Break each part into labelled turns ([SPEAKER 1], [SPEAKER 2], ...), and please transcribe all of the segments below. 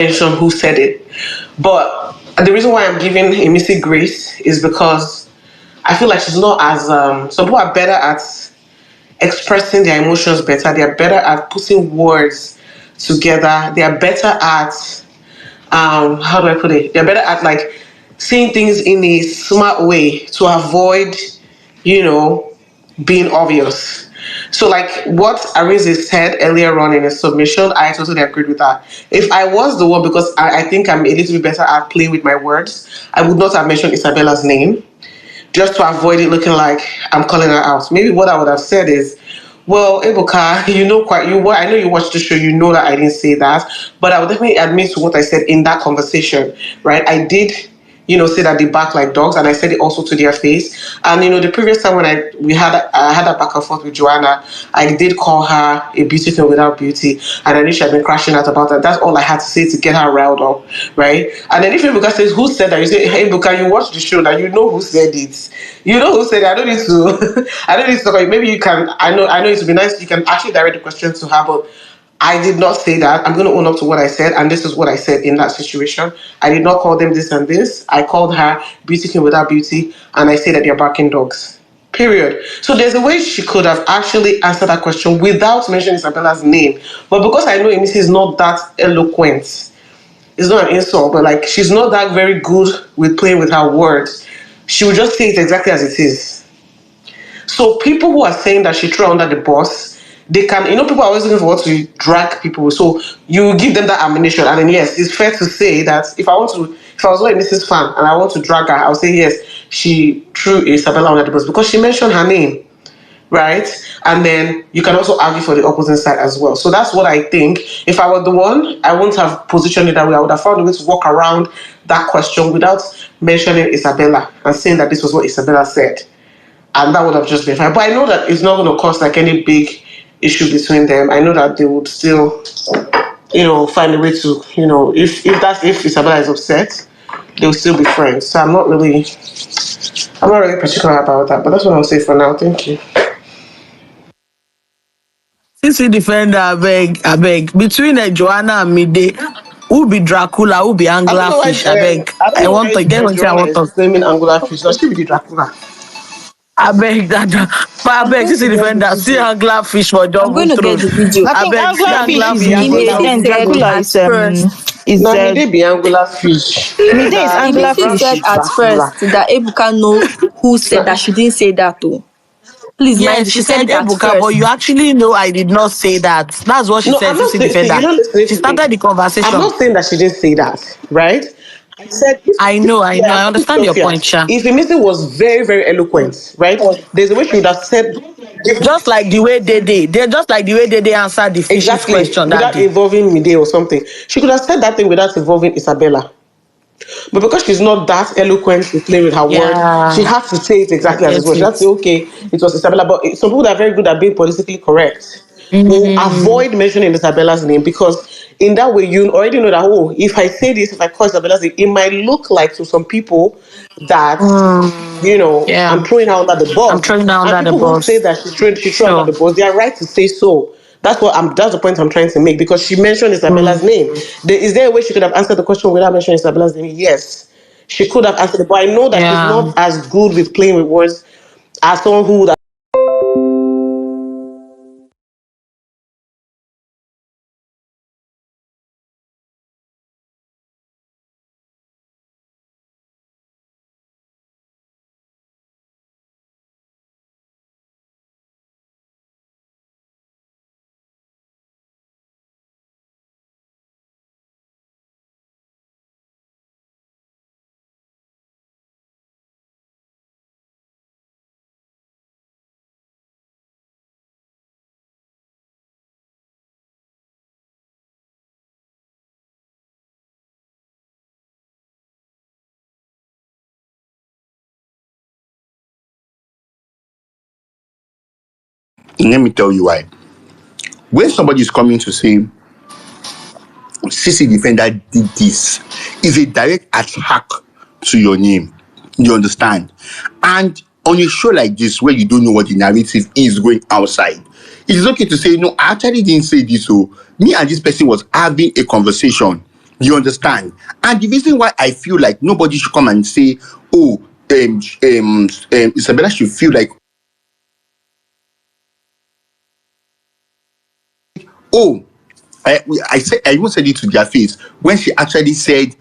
[SPEAKER 1] mention who said it. But the reason why I'm giving Imisi grace is because I feel like she's not as some people are better at expressing their emotions better. They are better at putting words together. They are better at how do I put it? They're better at like seeing things in a smart way to avoid, you know, being obvious. So, like what Arinze said earlier on in his submission, I totally agreed with that. If I was the one, because I think I'm a little bit better at playing with my words, I would not have mentioned Isabella's name just to avoid it looking like I'm calling her out. Maybe what I would have said is, well, Ibuka, you know quite you what I know you watched the show, you know that I didn't say that, but I would definitely admit to what I said in that conversation, right? I did, say that they bark like dogs, and I said it also to their face. And the previous time when I had a back and forth with Joanna, I did call her a beauty queen without beauty, and I knew she had been crashing out about that. That's all I had to say to get her riled up, right? And then if Ibuka says, "Who said that?" You say, "Hey, Ibuka, you watched the show, that you know who said it. You know who said it. I don't need to. I don't need to talk about it. Maybe you can. I know it would be nice. You can actually direct the question to her, but." I did not say that. I'm going to own up to what I said, and this is what I said in that situation. I did not call them this and this. I called her beauty queen without beauty, and I say that they're barking dogs. Period. So there's a way she could have actually answered that question without mentioning Isabella's name. But because I know Imisi is not that eloquent, it's not an insult, but like she's not that very good with playing with her words, she will just say it exactly as it is. So people who are saying that she threw under the bus, they can, people are always looking for what to drag people. So you give them that ammunition. And then, yes, it's fair to say that if I was not a Mrs. Fan and I want to drag her, I'll say, yes, she threw Isabella under the bus because she mentioned her name, right? And then you can also argue for the opposite side as well. So that's what I think. If I were the one, I wouldn't have positioned it that way. I would have found a way to walk around that question without mentioning Isabella and saying that this was what Isabella said. And that would have just been fine. But I know that it's not going to cause like any big issue between them. I know that they would still, find a way to, if Isabella is upset, they'll still be friends. So I'm not really particular about that. But that's what I'll say for now. Thank you.
[SPEAKER 2] CC defender, I beg. Between Joanna and Mide, who be Dracula, who be Anglerfish, I beg. I want to get into I want to.
[SPEAKER 1] Naming Anglerfish. Now she be the Dracula.
[SPEAKER 2] I beg that, but I beg, CC defender, see Anglerfish for
[SPEAKER 3] I'm
[SPEAKER 2] double
[SPEAKER 3] going to get
[SPEAKER 2] throat.
[SPEAKER 3] the video.
[SPEAKER 4] I think
[SPEAKER 2] beg, see
[SPEAKER 4] anglerfish is
[SPEAKER 2] Anglerfish
[SPEAKER 4] Mide and Dracula is
[SPEAKER 1] Now Mide be Anglerfish.
[SPEAKER 4] Mide is
[SPEAKER 3] Imisi said
[SPEAKER 4] anglerfish.
[SPEAKER 3] at first that Ebuka know who said that. She didn't say that though. Please mind
[SPEAKER 2] Yes,
[SPEAKER 3] you,
[SPEAKER 2] she
[SPEAKER 3] she said
[SPEAKER 2] said
[SPEAKER 3] it at
[SPEAKER 2] Ebuka, but
[SPEAKER 3] first.
[SPEAKER 2] you actually know I did not say that. That's what she
[SPEAKER 1] No,
[SPEAKER 2] said,
[SPEAKER 1] I'm not
[SPEAKER 2] CC
[SPEAKER 1] saying. See,
[SPEAKER 2] defender.
[SPEAKER 1] you're not listening
[SPEAKER 2] She
[SPEAKER 1] to me.
[SPEAKER 2] started the conversation.
[SPEAKER 1] I'm not saying that she didn't say that, right? I said,
[SPEAKER 2] I know. I
[SPEAKER 1] I'm
[SPEAKER 2] understand your point, Sha.
[SPEAKER 1] If Emisi was very, very eloquent, right? There's a way she would have said,
[SPEAKER 2] Just like the way they answered the fishes
[SPEAKER 1] exactly,
[SPEAKER 2] question that
[SPEAKER 1] without
[SPEAKER 2] day.
[SPEAKER 1] involving Mide or something. She could have said that thing without involving Isabella. But because she's not that eloquent with playing with her words, she
[SPEAKER 2] Yeah,
[SPEAKER 1] has to say it
[SPEAKER 2] I
[SPEAKER 1] exactly as it
[SPEAKER 2] get
[SPEAKER 1] was. She has to say,
[SPEAKER 2] it.
[SPEAKER 1] okay, it was Isabella. But some people that are very good at being politically correct will
[SPEAKER 2] Mm,
[SPEAKER 1] avoid mentioning Isabella's name because in that way you already know that, oh, if I say this, if I call Isabella's name, it might look like to some people that, I'm
[SPEAKER 2] yeah,
[SPEAKER 1] throwing her under the
[SPEAKER 2] I'm
[SPEAKER 1] bus.
[SPEAKER 2] throwing her
[SPEAKER 1] And
[SPEAKER 2] under the
[SPEAKER 1] people who say
[SPEAKER 2] bus.
[SPEAKER 1] that she threw under
[SPEAKER 2] Sure.
[SPEAKER 1] the bus, they are right to say so. That's the point I'm trying to make because she mentioned Isabella's name. Is there a way she could have answered the question without mentioning Isabella's name? Yes. She could have answered it, but I know that she's
[SPEAKER 2] Yeah.
[SPEAKER 1] not as good with playing with words as someone who would.
[SPEAKER 5] Let me tell you why. When somebody is coming to say CC defender did this, is a direct attack to your name. You understand? And on a show like this, where you don't know what the narrative is going outside, it is okay to say, no, I actually didn't say this. So me and this person was having a conversation. You understand? And the reason why I feel like nobody should come and say, oh, Isabella should feel like, oh, I even said it to their face when she actually said,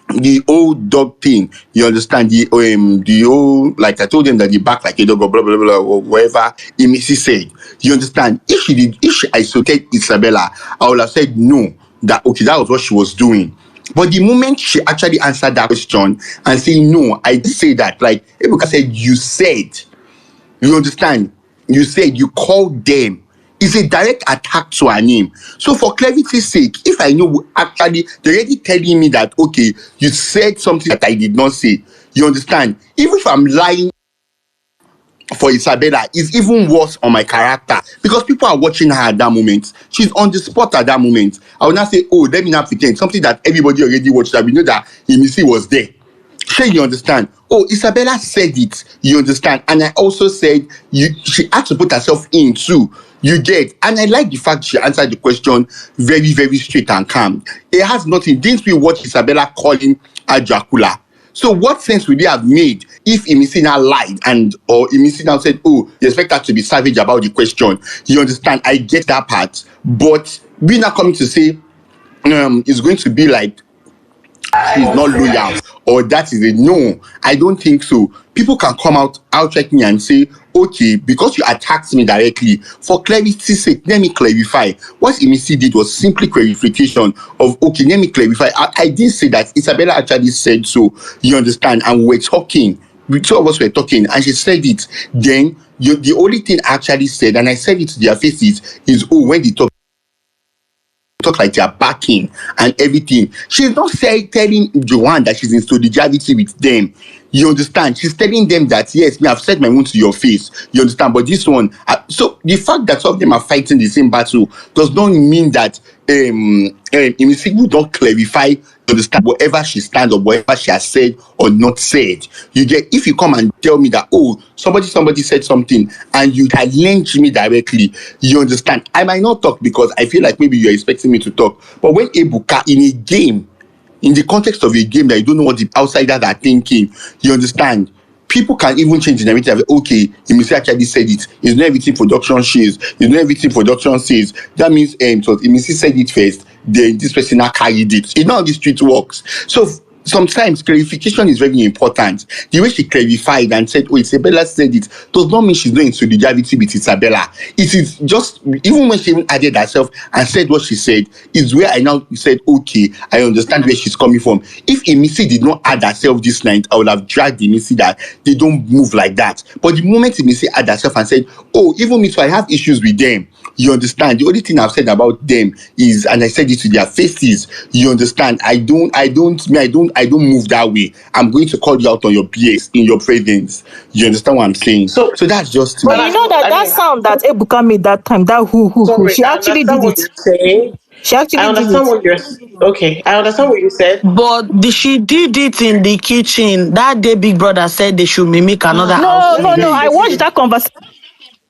[SPEAKER 5] the old dog thing, you understand? The old, like I told them that the back like a dog or blah blah blah or whatever Imisi said. You understand? If she isolated Isabella, I would have said no, that okay, that was what she was doing. But the moment she actually answered that question and saying no, I did say that, like Ebuka said, you understand? You said you called them. It's a direct attack to her name. So for clarity's sake, if I know actually they're already telling me that okay, you said something that I did not say. You understand? Even if I'm lying for Isabella, it's even worse on my character because people are watching her at that moment. She's on the spot at that moment. I will not say, oh, let me not pretend something that everybody already watched, that we know that Imisi was there. Sure, you understand? Oh, Isabella said it. You understand? And I also said she had to put herself in too. You get? And I like the fact she answered the question very, very straight and calm. It has nothing. Didn't we watch Isabella calling her Dracula? So what sense would they have made if Imisi now lied or Imisi now said, oh, you expect her to be savage about the question? You understand? I get that part. But we're not coming to say it's going to be like she's not loyal or that is a no. I don't think so. People can come out check me and say, okay, because you attacked me directly, for clarity's sake, let me clarify. What Imisi did was simply clarification of, okay, let me clarify. I didn't say that. Isabella actually said so. You understand? And we're talking. We two of us were talking and she said it. Then the only thing I actually said, and I said it to their faces, is, oh, when they talk like they're backing and everything. She's not telling Joanne that she's in solidarity with them. You understand? She's telling them that, yes, me, I've said my wound to your face. You understand? But this one, so the fact that some of them are fighting the same battle does not mean that Imisi would not clarify, you understand, whatever she stands or whatever she has said or not said. You get, if you come and tell me that, oh, somebody said something and you challenge me directly, you understand, I might not talk because I feel like maybe you're expecting me to talk. But when Ibuka in a game, in the context of a game that you don't know what the outsiders are thinking, you understand, people can even change the narrative. Okay, Imisi actually said it. It's not everything production shares. It's not everything production says. That means so Imisi said it first, then this person now carried it. It's not how the street works. So sometimes clarification is very important. The way she clarified and said, oh, Isabella said it, does not mean she's not in solidarity with Isabella. It is just, even when she even added herself and said what she said, is where I now said, okay, I understand where she's coming from. If Imisi did not add herself this night, I would have dragged Imisi that they don't move like that. But the moment Imisi added herself and said, oh, even me too, I have issues with them. You understand? The only thing I've said about them is, and I said it to their faces, you understand? I don't move that way. I'm going to call you out on your BS in your presence. You understand what I'm saying? So that's just
[SPEAKER 4] But
[SPEAKER 5] me.
[SPEAKER 4] you know that sound that Ebuka made that time, that who, she actually did it. She actually did it.
[SPEAKER 1] Okay, I understand what you said.
[SPEAKER 2] But she did it in the kitchen. That day Big Brother said they should mimic another house.
[SPEAKER 4] No. I watched that conversation.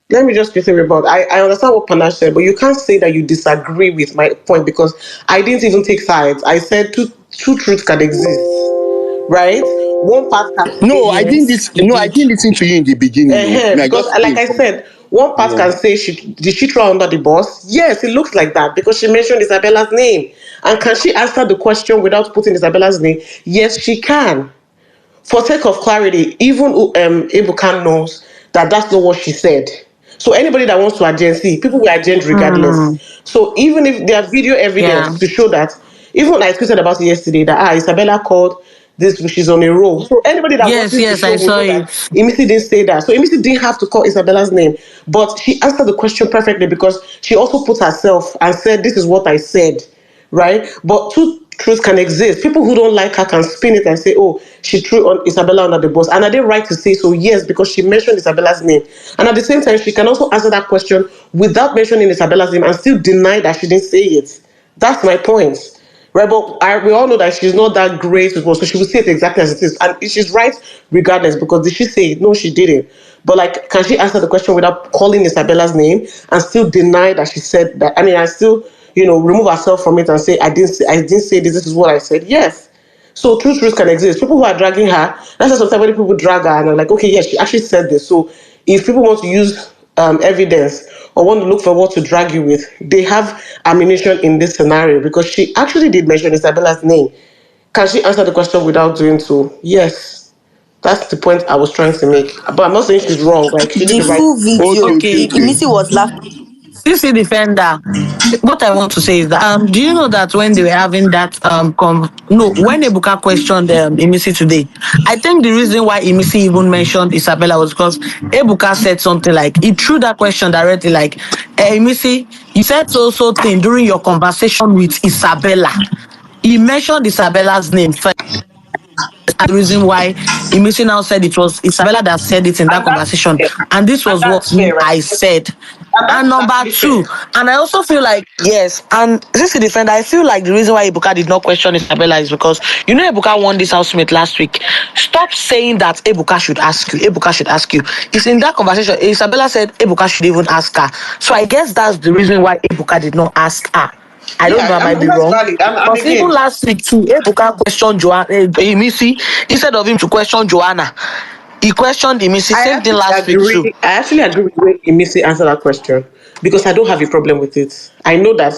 [SPEAKER 1] Let me just quickly rebut. I understand what Panache said, but you can't say that you disagree with my point because I didn't even take sides. I said two truths can exist, right? One part can say
[SPEAKER 5] No, I didn't.
[SPEAKER 1] yes,
[SPEAKER 5] I didn't listen to you in the beginning.
[SPEAKER 1] because, like I said, one part can say did she throw under the bus? Yes, it looks like that because she mentioned Isabella's name. And can she answer the question without putting Isabella's name? Yes, she can. For sake of clarity, even Ibuka knows that that's not what she said. So anybody that wants to agency, people will agent regardless. So even if there are video evidence to show that, even I tweeted about it yesterday, that Isabella called this, she's on a roll. So anybody that watches the show
[SPEAKER 2] I
[SPEAKER 1] will
[SPEAKER 2] saw
[SPEAKER 1] know
[SPEAKER 2] it.
[SPEAKER 1] that Imisi didn't say that. So Imisi didn't have to call Isabella's name, but she answered the question perfectly because she also put herself and said, "This is what I said." Right? But two truths can exist. People who don't like her can spin it and say, oh, she threw on Isabella under the bus. And are they right to say so? Yes, because she mentioned Isabella's name. And at the same time, she can also answer that question without mentioning Isabella's name and still deny that she didn't say it. That's my point. Right, but we all know that she's not that great with words, so she will say it exactly as it is. And she's right regardless, because did she say it? No, she didn't. But like, can she answer the question without calling Isabella's name and still deny that she said that? I mean, I still, remove herself from it and say, I didn't say this. This is what I said. Yes. So truth can exist. People who are dragging her, that's why sometimes when people drag her and are like, okay, yes, she actually said this. So if people want to use evidence or want to look for what to drag you with, they have ammunition in this scenario because she actually did mention Isabella's name. Can she answer the question without doing so? Yes. That's the point I was trying to make. But I'm not saying she's wrong. Like, she did
[SPEAKER 3] The
[SPEAKER 1] the right.
[SPEAKER 3] full video,
[SPEAKER 5] Okay.
[SPEAKER 2] Okay.
[SPEAKER 3] Imisi was laughing.
[SPEAKER 2] CC defender. What I want to say is that do you know that when they were having that when Ibuka questioned Imisi today, I think the reason why Imisi even mentioned Isabella was because Ibuka said something like he threw that question directly like, Imisi, you said so thing during your conversation with Isabella. He mentioned Isabella's name first. The reason why Imisi now said it was Isabella that said it in that
[SPEAKER 1] And that's
[SPEAKER 2] conversation.
[SPEAKER 1] fair.
[SPEAKER 2] And this
[SPEAKER 1] And
[SPEAKER 2] was what
[SPEAKER 1] that's fair, right?
[SPEAKER 2] I said.
[SPEAKER 1] And
[SPEAKER 2] And
[SPEAKER 1] that's
[SPEAKER 2] number
[SPEAKER 1] actually
[SPEAKER 2] two,
[SPEAKER 1] fair.
[SPEAKER 2] and I also feel like, yes, and this is defender, I feel like the reason why Ibuka did not question Isabella is because, Ibuka won this housemate last week. Stop saying that Ibuka should ask you. Ibuka should ask you. It's in that conversation. Isabella said Ibuka should even ask her. So I guess that's the reason why Ibuka did not ask her. I don't know,
[SPEAKER 1] Yeah,
[SPEAKER 2] I might be
[SPEAKER 1] and that's
[SPEAKER 2] wrong.
[SPEAKER 1] valid. And
[SPEAKER 2] Because even
[SPEAKER 1] again,
[SPEAKER 2] last week too, Ebuka questioned Imisi instead of him to question Joanna. He questioned Imisi.
[SPEAKER 1] I
[SPEAKER 2] Same thing
[SPEAKER 1] actually
[SPEAKER 2] last week too.
[SPEAKER 1] agree. I actually agree with the way Imisi answered that question because I don't have a problem with it. I know that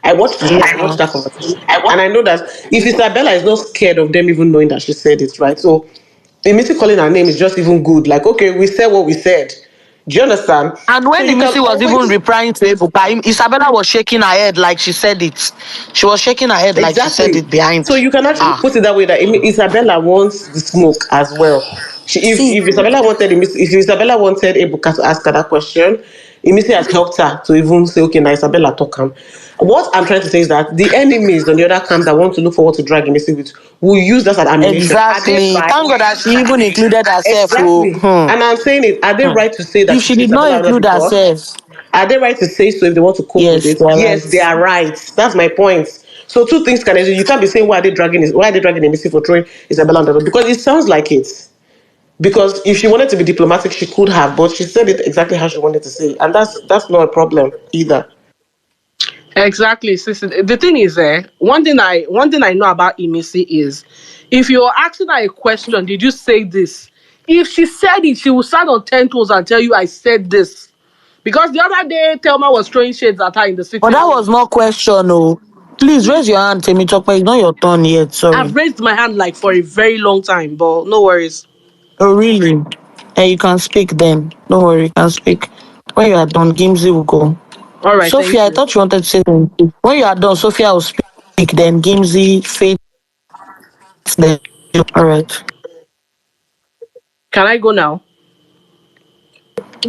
[SPEAKER 1] I watched the show, I
[SPEAKER 2] Yeah.
[SPEAKER 1] watched that conversation, and I know that if Isabella is not scared of them even knowing that she said it, right? So Imisi calling her name is just even good. Like, okay, we said what we said. Do you understand?
[SPEAKER 2] And
[SPEAKER 1] So
[SPEAKER 2] when
[SPEAKER 1] you can
[SPEAKER 2] Imisi was even
[SPEAKER 1] always
[SPEAKER 2] replying to Ebuka, Isabella was shaking her head like she said it. She was shaking her head like she said
[SPEAKER 1] exactly.
[SPEAKER 2] it behind.
[SPEAKER 1] So you can actually
[SPEAKER 2] Ah,
[SPEAKER 1] put it that way that Isabella wants the smoke as well.
[SPEAKER 3] See,
[SPEAKER 1] If Isabella wanted Ibuka to ask her that question, Imisi has helped her to even say, okay, now Isabella talk him. What I'm trying to say is that the enemies on the other camp that want to look forward to drag Imisi with will use that as ammunition. Are they
[SPEAKER 2] exactly.
[SPEAKER 1] right?
[SPEAKER 2] Thank God that she even included herself. Oh,
[SPEAKER 1] Exactly. And I'm saying it, are they right to say that
[SPEAKER 2] If
[SPEAKER 1] she
[SPEAKER 2] she
[SPEAKER 1] threw
[SPEAKER 2] did not
[SPEAKER 1] Isabella under the
[SPEAKER 2] include
[SPEAKER 1] bus?
[SPEAKER 2] herself,
[SPEAKER 1] Are they right to say so if they want to cope with
[SPEAKER 2] yes,
[SPEAKER 1] it?
[SPEAKER 2] they are
[SPEAKER 1] Yes, they
[SPEAKER 2] right.
[SPEAKER 1] are right. That's my point. So two things can exist. You can't be saying why are they dragging Emisi for throwing Isabella under the bus? Because it sounds like it. Because if she wanted to be diplomatic, she could have, but she said it exactly how she wanted to say, and that's not a problem either.
[SPEAKER 6] Exactly, sister. The thing is, one thing I know about Imisi is, if you're asking her a question, did you say this? If she said it, she will stand on 10 toes and tell you, I said this. Because the other day, Thelma was throwing shades at her in the
[SPEAKER 2] But
[SPEAKER 6] sitting
[SPEAKER 2] that
[SPEAKER 6] room.
[SPEAKER 2] was more question. Oh, please raise your hand, Temi Chokpa. It's not your turn yet.
[SPEAKER 6] I've
[SPEAKER 2] Sorry.
[SPEAKER 6] raised my hand like for a very long time, but no worries.
[SPEAKER 2] Oh, really? And you can speak then. Don't worry, you can speak. When you are done, Gimsy will go.
[SPEAKER 6] All right,
[SPEAKER 2] Sophia,
[SPEAKER 6] thank
[SPEAKER 2] I
[SPEAKER 6] you.
[SPEAKER 2] thought you wanted to say something. When you are done, Sophia will speak. Then Gimsy, Faith, then. All right.
[SPEAKER 6] Can I go now?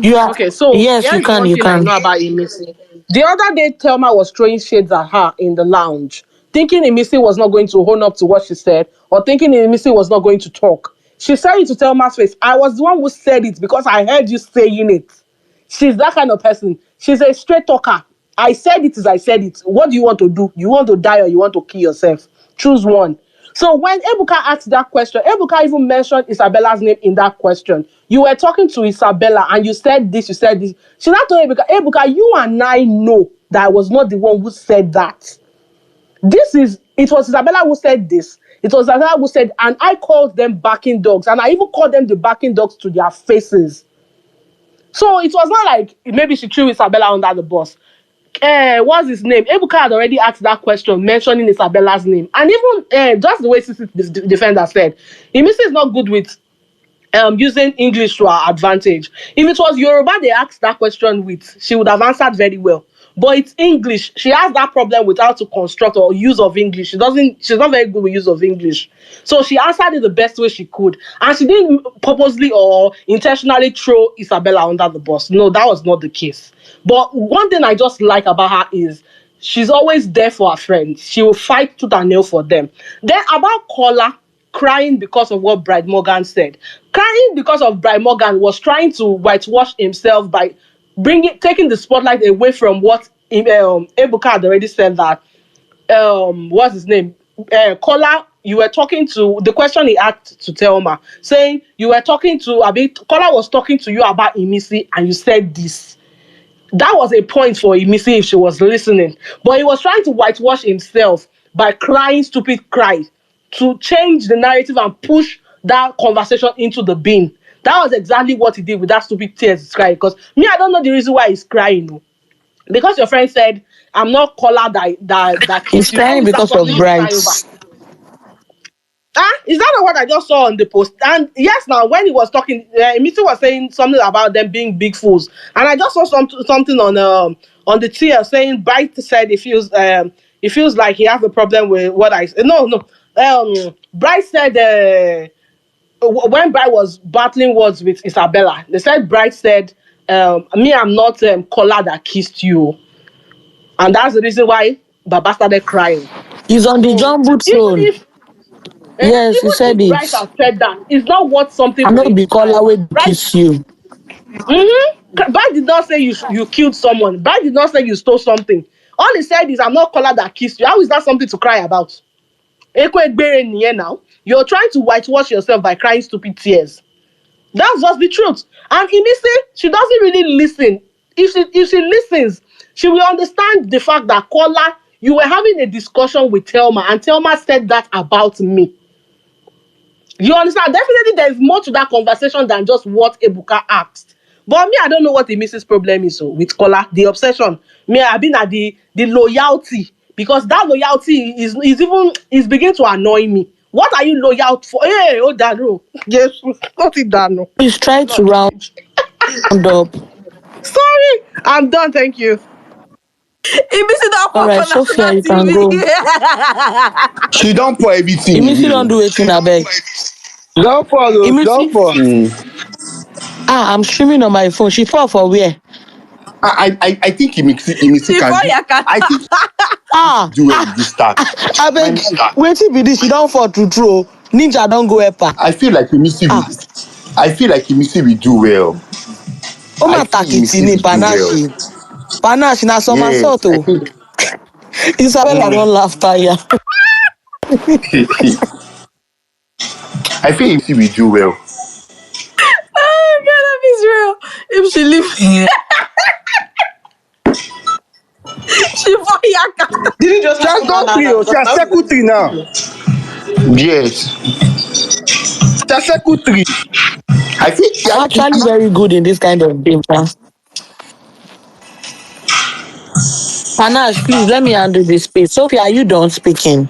[SPEAKER 2] You are.
[SPEAKER 6] Okay, so
[SPEAKER 2] Yes, you
[SPEAKER 6] here's
[SPEAKER 2] can.
[SPEAKER 6] one
[SPEAKER 2] You
[SPEAKER 6] thing I
[SPEAKER 2] can.
[SPEAKER 6] know about Emisi. The other day, Thelma was throwing shades at her in the lounge, thinking Emisi was not going to own up to what she said, or thinking Emisi was not going to talk. She said it to Thelma's face. I was the one who said it because I heard you saying it. She's that kind of person. She's a straight talker. I said it as I said it. What do you want to do? You want to die or you want to kill yourself? Choose one. So when Ebuka asked that question, Ebuka even mentioned Isabella's name in that question. You were talking to Isabella and you said this, you said this. She not told Ebuka, Ebuka, you and I know that I was not the one who said that. It was Isabella who said this. It was Isabella who said, and I called them backing dogs, and I even called them the backing dogs to their faces. So it was not like maybe she threw Isabella under the bus. What's his name? Ebuka had already asked that question, mentioning Isabella's name. And even just the way Sisi, the defender said, Imisi is not good with using English to her advantage. If it was Yoruba they asked that question with, she would have answered very well. But it's English. She has that problem with how to construct or use of English. She's not very good with use of English. So she answered it the best way she could. And she didn't purposely or intentionally throw Isabella under the bus. No, that was not the case. But one thing I just like about her is she's always there for her friends. She will fight tooth and nail for them. Then about Kola crying because of what Bride Morgan said. Crying because of Bride Morgan was trying to whitewash himself by taking the spotlight away from what Ebuka had already said that what's his name? Kola, you were talking to the question he asked to Thelma, saying you were talking to Kola was talking to you about Imisi and you said this. That was a point for Imisi if she was listening. But he was trying to whitewash himself by crying stupid cry to change the narrative and push that conversation into the bin. That was exactly what he did with that stupid tears he's crying. Because me, I don't know the reason why he's crying. Because your friend said, I'm not caller that
[SPEAKER 2] He's
[SPEAKER 6] kissed you. How
[SPEAKER 2] crying
[SPEAKER 6] is that
[SPEAKER 2] because of
[SPEAKER 6] something to cry over?
[SPEAKER 2] brides.
[SPEAKER 6] Is that not what I just saw on the post? And yes, now when he was talking, Imisi was saying something about them being big fools, and I just saw something on the tier saying Bright said he feels like he has a problem with what I said. No. Bright said when Bright was battling words with Isabella, they said Bright said, "Me, I'm not Kola that kissed you," and that's the reason why Baba started crying.
[SPEAKER 2] He's on the
[SPEAKER 6] So
[SPEAKER 2] jumbo throne. Yes, he
[SPEAKER 6] even
[SPEAKER 2] said
[SPEAKER 6] if
[SPEAKER 2] it.
[SPEAKER 6] Bright has said that, it's not worth something
[SPEAKER 2] I'm
[SPEAKER 6] for
[SPEAKER 2] not
[SPEAKER 6] him
[SPEAKER 2] the
[SPEAKER 6] to cry
[SPEAKER 2] caller
[SPEAKER 6] about.
[SPEAKER 2] will
[SPEAKER 6] Bright,
[SPEAKER 2] kiss you.
[SPEAKER 6] Bright did not say you killed someone. Bright did not say you stole something. All he said is, I'm not caller that kissed you. How is that something to cry about? Now, you're trying to whitewash yourself by crying stupid tears. That's just the truth. And Imisi, she doesn't really listen. If she listens, she will understand the fact that Kola, you were having a discussion with Thelma, and Thelma said that about me. You understand? Definitely, there is more to that conversation than just what Ibuka asked. But me, I don't know what the Mrs. problem is with Kola. The obsession. Me, I've been at the loyalty, because that loyalty is beginning to annoy me. What are you loyal for? Hey, oh, Dano. Yes, not it, Dano.
[SPEAKER 2] Please try to round up.
[SPEAKER 6] Sorry, I'm done. Thank you.
[SPEAKER 3] Imisi don't
[SPEAKER 2] All
[SPEAKER 3] fall
[SPEAKER 2] right,
[SPEAKER 3] for
[SPEAKER 2] Sophia,
[SPEAKER 3] national
[SPEAKER 2] you can
[SPEAKER 3] TV.
[SPEAKER 2] go.
[SPEAKER 5] She don't pour everything
[SPEAKER 2] Imisi
[SPEAKER 5] away.
[SPEAKER 2] don't
[SPEAKER 5] Oh.
[SPEAKER 2] do it in a beg.
[SPEAKER 7] Don't follow, don't
[SPEAKER 2] Imisi,
[SPEAKER 7] fall.
[SPEAKER 2] I'm streaming on my phone. She fall for where?
[SPEAKER 5] I think Imisi
[SPEAKER 3] She
[SPEAKER 5] can
[SPEAKER 3] fall
[SPEAKER 5] do.
[SPEAKER 3] yakata.
[SPEAKER 5] I think
[SPEAKER 2] Ah,
[SPEAKER 5] do well with this task.
[SPEAKER 2] I
[SPEAKER 5] My
[SPEAKER 2] beg.
[SPEAKER 5] mind.
[SPEAKER 2] Wait till be this. She don't fall to throw. Ninja don't go help her.
[SPEAKER 5] I feel like Imisi
[SPEAKER 2] Ah,
[SPEAKER 5] will. I feel like Imisi will do well. I
[SPEAKER 2] Oma
[SPEAKER 5] feel
[SPEAKER 2] takiti
[SPEAKER 5] Imisi
[SPEAKER 2] ni
[SPEAKER 5] will do well.
[SPEAKER 2] panashi. Panashi na
[SPEAKER 5] Yes,
[SPEAKER 2] somersault
[SPEAKER 5] I
[SPEAKER 2] oh.
[SPEAKER 5] think.
[SPEAKER 2] Isabella
[SPEAKER 5] Mm,
[SPEAKER 2] don't laugh tire.
[SPEAKER 5] I feel Imisi will do well.
[SPEAKER 3] Oh God, that is real. If she leave, she fall yakata.
[SPEAKER 1] Did it just
[SPEAKER 7] She has
[SPEAKER 1] happen now?
[SPEAKER 7] done
[SPEAKER 1] Now,
[SPEAKER 7] three,
[SPEAKER 1] now,
[SPEAKER 7] oh. She
[SPEAKER 1] because
[SPEAKER 7] has
[SPEAKER 1] now
[SPEAKER 7] circled three now.
[SPEAKER 5] Yes,
[SPEAKER 7] She has circled three.
[SPEAKER 5] I feel.
[SPEAKER 2] I'm actually very good in this kind of game. Huh? Panache, please let me handle this space. Sophia, are you done speaking?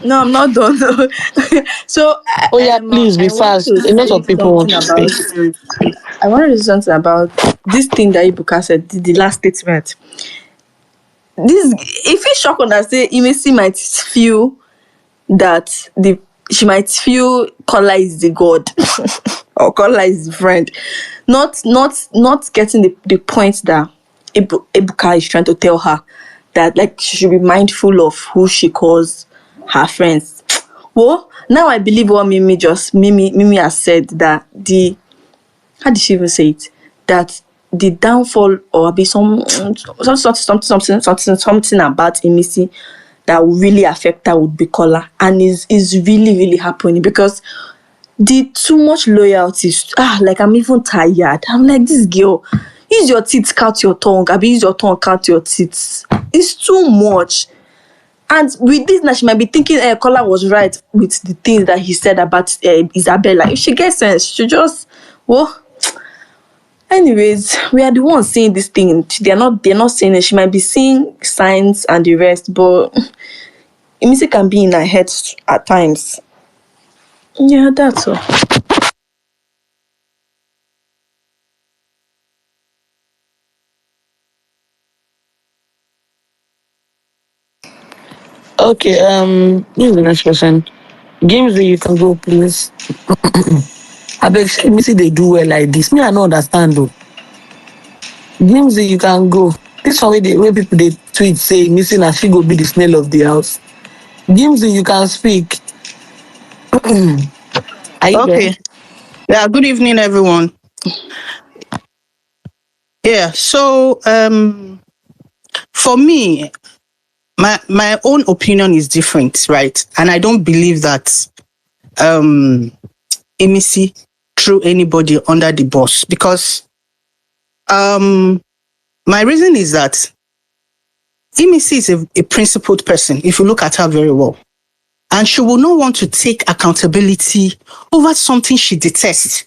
[SPEAKER 3] No, I'm not done. So
[SPEAKER 2] Oh yeah, please be
[SPEAKER 3] I want
[SPEAKER 2] fast.
[SPEAKER 3] to
[SPEAKER 2] A lot
[SPEAKER 3] say
[SPEAKER 2] of people want
[SPEAKER 3] something
[SPEAKER 2] to
[SPEAKER 3] about.
[SPEAKER 2] speak.
[SPEAKER 3] I want to say something about this thing that Ibuka said. The last statement. This, if it's shock on, I say Imisi might feel that she might feel Kola is the god or Kola is the friend, not getting the point that Ibuka is trying to tell her, that like she should be mindful of who she calls her friends. Well, now I believe what Mimi has said, that the, how did she even say it? That the downfall or be something about Imisi that will really affect her would be Kola, and is really really happening, because the too much loyalty like I'm even tired. I'm like, this girl, use your teeth count your tongue, I be use your tongue count your teeth. It's too much. And with this now, she might be thinking Kola was right with the things that he said about Isabella. If she gets sense, she just, well, anyways, we are the ones seeing this thing. They're not seeing it. She might be seeing signs and the rest, but Imisi can be in her head at times. Yeah, that's all.
[SPEAKER 2] Okay, this is the next person. Games that you can go, please. I beg, let me see they do well like this. Me, I don't understand though. Games that you can go. This one where people they tweet say missing and she go be the snail of the house. Games that you can speak. Are you there?
[SPEAKER 4] Okay. Yeah, good evening, everyone. Yeah, so for me, my own opinion is different, right? And I don't believe that Imisi threw anybody under the bus, because My reason is that Imisi is a principled person, if you look at her very well. And she will not want to take accountability over something she detests.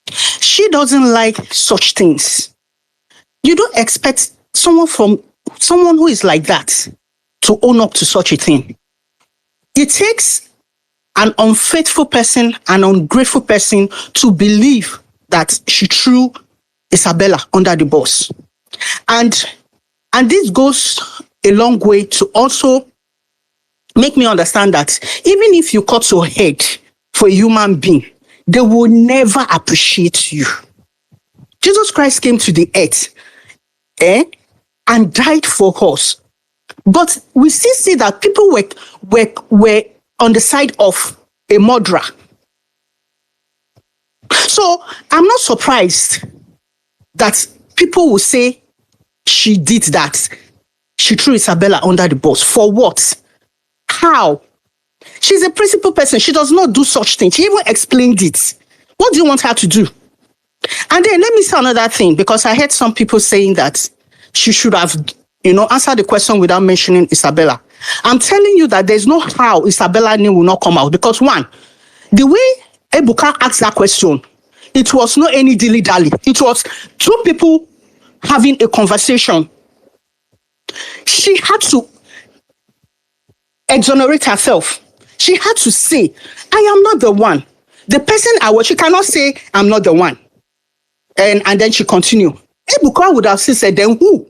[SPEAKER 4] She doesn't like such things. You don't expect someone who is like that to own up to such a thing. It takes an unfaithful person, an ungrateful person to believe that she threw Isabella under the bus. And this goes a long way to also make me understand that even if you cut your head for a human being, they will never appreciate you. Jesus Christ came to the earth and died for us. But we still see that people were on the side of a murderer. So I'm not surprised that people will say she did that. She threw Isabella under the bus. For what? How? She's a principled person. She does not do such things. She even explained it. What do you want her to do? And then let me say another thing, because I heard some people saying that she should have, answered the question without mentioning Isabella. I'm telling you that there's no how Isabella's name will not come out. Because one, the way Ibuka asked that question, it was not any dilly-dally. It was two people having a conversation. She had to exonerate herself. She had to say, I am not the one. The person she cannot say, I'm not the one. And then she continued. Ibuka would have said, then who?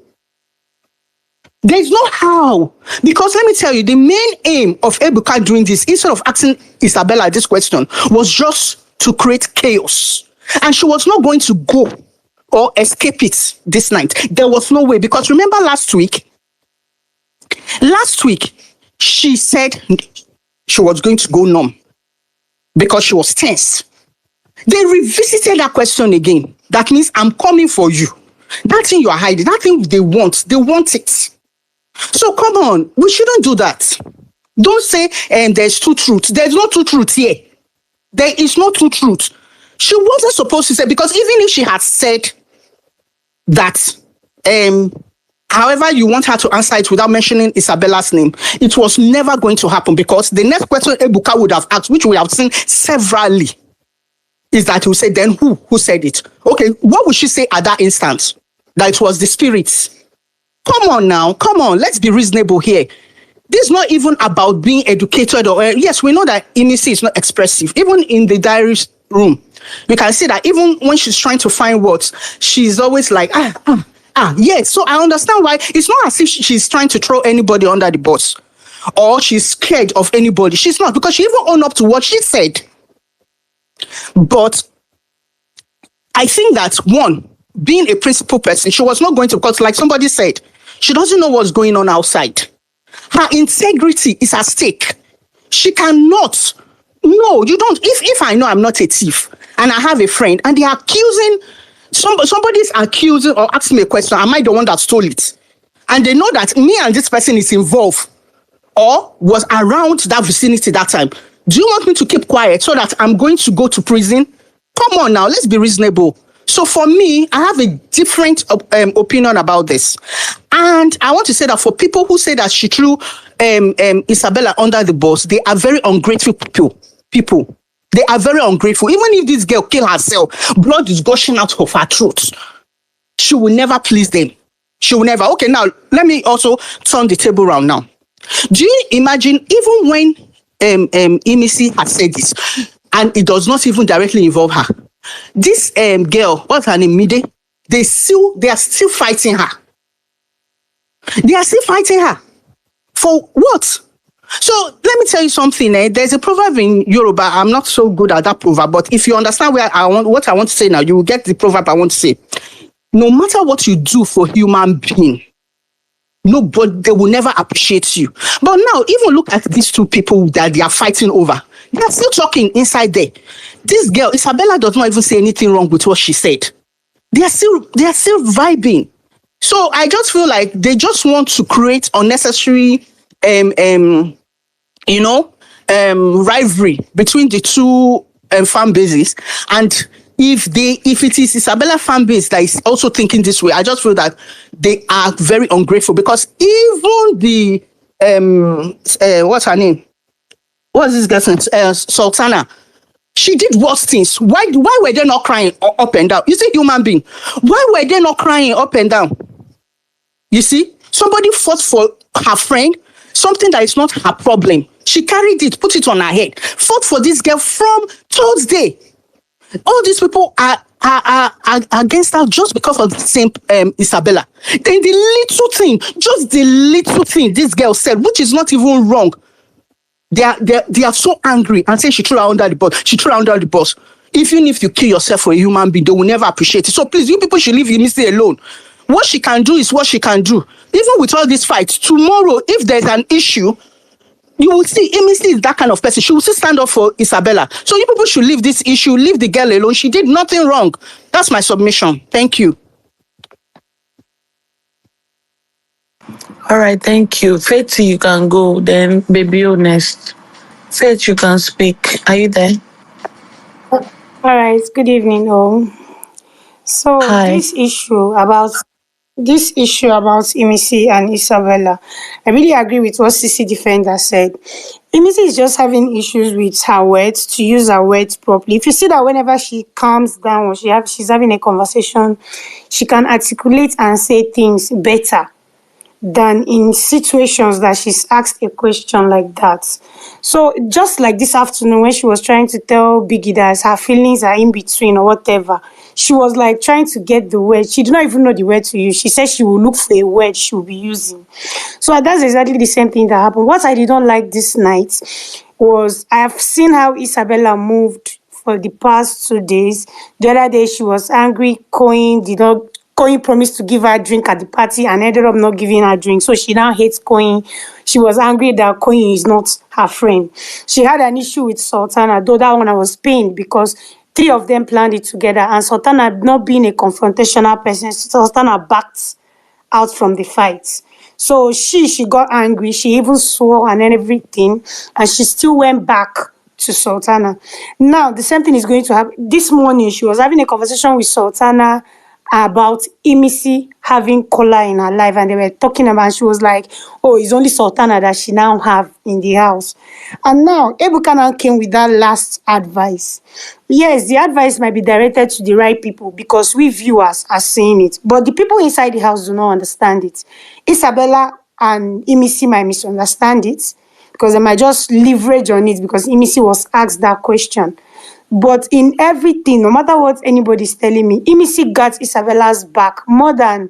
[SPEAKER 4] There's no how. Because let me tell you, the main aim of Ibuka doing this, instead of asking Isabella this question, was just to create chaos. And she was not going to go or escape it this night. There was no way. Because remember last week, she said she was going to go numb because she was tense. They revisited that question again. That means I'm coming for you. That thing you are hiding, that thing they want it. So come on, we shouldn't do that. Don't say there's two truths. There's no two truths here. There is no two truths. She wasn't supposed to say, because even if she had said that, however you want her to answer it without mentioning Isabella's name, it was never going to happen, because the next question Ibuka would have asked, which we have seen severally, is that he will say, then who said it? Okay, what would she say at that instance? That it was the spirits. Come on now, let's be reasonable here. This is not even about being educated or yes, we know that Imisi is not expressive. Even in the diary room, we can see that even when she's trying to find words, she's always like, yes. So I understand why. It's not as if she's trying to throw anybody under the bus or she's scared of anybody. She's not, because she even owned up to what she said. But I think that one, being a principled person, she was not going to, because like somebody said, she doesn't know what's going on outside. Her integrity is at stake. She cannot. No, you don't. If I know I'm not a thief and I have a friend and they are accusing, somebody's accusing or asking me a question, am I the one that stole it? And they know that me and this person is involved or was around that vicinity that time. Do you want me to keep quiet so that I'm going to go to prison? Come on now, let's be reasonable. So for me, I have a different opinion about this. And I want to say that for people who say that she threw Isabella under the bus, they are very ungrateful people. They are very ungrateful. Even if this girl killed herself, blood is gushing out of her throat. She will never please them. She will never. Okay, now, let me also turn the table around now. Do you imagine, even when Imisi had said this, and it does not even directly involve her, this girl, what's her name, Mide, they are still fighting her. They are still fighting her. For what? So let me tell you something. There's a proverb in Yoruba. I'm not so good at that proverb, but if you understand what I want to say now, you will get the proverb I want to say. No matter what you do for human being, nobody, they will never appreciate you. But now, even look at these two people that they are fighting over. They are still talking inside there. This girl, Isabella, does not even say anything wrong with what she said. They are still vibing. So I just feel like they just want to create unnecessary, rivalry between the two fan bases, and if it is Isabella fan base that is also thinking this way, I just feel that they are very ungrateful, because even the what's her name? What's this girl's name? Sultana. She did worse things. Why were they not crying up and down? You see, human being. Why were they not crying up and down? You see, somebody fought for her friend, something that is not her problem. She carried it, put it on her head, fought for this girl from Thursday. All these people are against her just because of the same Isabella. Then the little thing, just the little thing this girl said, which is not even wrong, they are so angry and say she threw her under the bus. She threw her under the bus. Even if you kill yourself for a human being, they will never appreciate it. So please, you people should leave Imisi alone. What she can do is what she can do. Even with all these fights, tomorrow, if there's an issue, you will see Imisi is that kind of person. She will still stand up for Isabella. So you people should leave this issue, leave the girl alone. She did nothing wrong. That's my submission. Thank you.
[SPEAKER 2] All right, thank you. Faith, you can go. Then Baby O next. Faith, you can speak. Are you there?
[SPEAKER 8] All right, good evening, all. So
[SPEAKER 2] Hi.
[SPEAKER 8] this issue about Imisi and Isabella, I really agree with what CC Defender said. Imisi is just having issues with her words, to use her words properly. If you see that whenever she calms down or she's having a conversation, she can articulate and say things better than in situations that she's asked a question like that. So just like this afternoon when she was trying to tell Biggie that her feelings are in between or whatever, she was like trying to get the word. She did not even know the word to use. She said she will look for a word she will be using. So that's exactly the same thing that happened. What I did not like this night was I have seen how Isabella moved for the past 2 days. The other day she was angry, Koyin promised to give her a drink at the party and ended up not giving her a drink. So she now hates Koyin. She was angry that Koyin is not her friend. She had an issue with Sultana, though that one I was pained because 3 of them planned it together. And Sultana, not being a confrontational person, Sultana backed out from the fight. So she got angry. She even swore and everything. And she still went back to Sultana. Now, the same thing is going to happen. This morning, she was having a conversation with Sultana about Imisi having Kola in her life, and they were talking about, she was like, oh, it's only Sultana that she now have in the house. And now Ibuka now came with that last advice. Yes, the advice might be directed to the right people because we viewers are seeing it, but the people inside the house do not understand it. Isabella and Imisi might misunderstand it because they might just leverage on it because Imisi was asked that question. But in everything, no matter what anybody's telling me, Imisi got Isabella's back more than,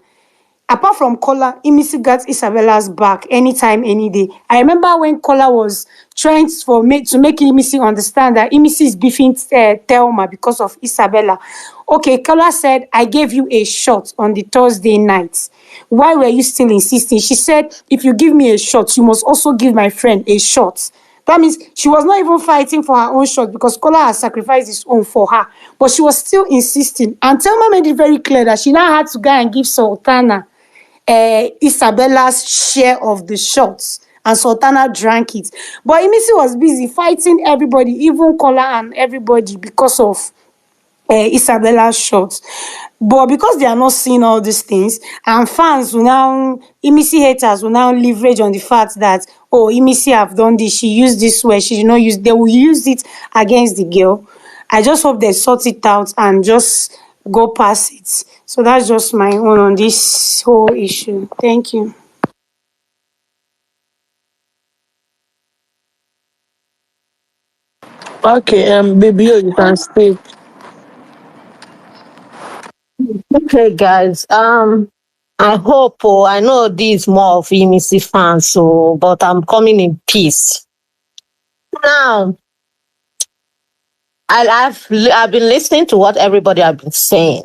[SPEAKER 8] apart from Kola, Imisi got Isabella's back anytime, any day. I remember when Kola was trying to make Imisi understand that Imisi is beefing Thelma because of Isabella. Okay, Kola said, I gave you a shot on the Thursday night. Why were you still insisting? She said, if you give me a shot, you must also give my friend a shot. That means she was not even fighting for her own shot because Kola has sacrificed his own for her. But she was still insisting. And Thelma made it very clear that she now had to go and give Sultana Isabella's share of the shots. And Sultana drank it. But Imisi was busy fighting everybody, even Kola and everybody, because of Isabella's shots. But because they are not seeing all these things, and fans will now, Imisi haters will now leverage on the fact that, oh, Imisi have done this, she used this way, she did not use, they will use it against the girl. I just hope they sort it out and just go past it. So that's just my own on this whole issue. Thank you.
[SPEAKER 2] Okay, Baby O, you can speak.
[SPEAKER 9] Okay, guys. I hope. Oh, I know this is more of Imisi fans, so but I'm coming in peace. Now, I've been listening to what everybody have been saying.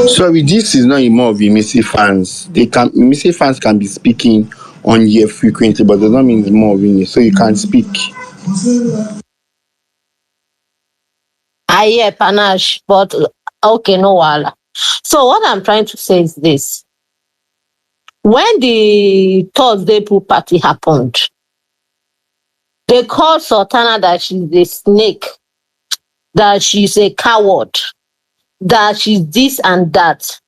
[SPEAKER 5] Sorry, this is not more of Imisi fans. Imisi fans can be speaking on here frequently, but does not mean it's more of Imisi, so you can't speak.
[SPEAKER 9] I hear panache, but okay, no wala. So what I'm trying to say is this: when the Thursday pool party happened, they called Sultana that she's a snake, that she's a coward. that she's this and that.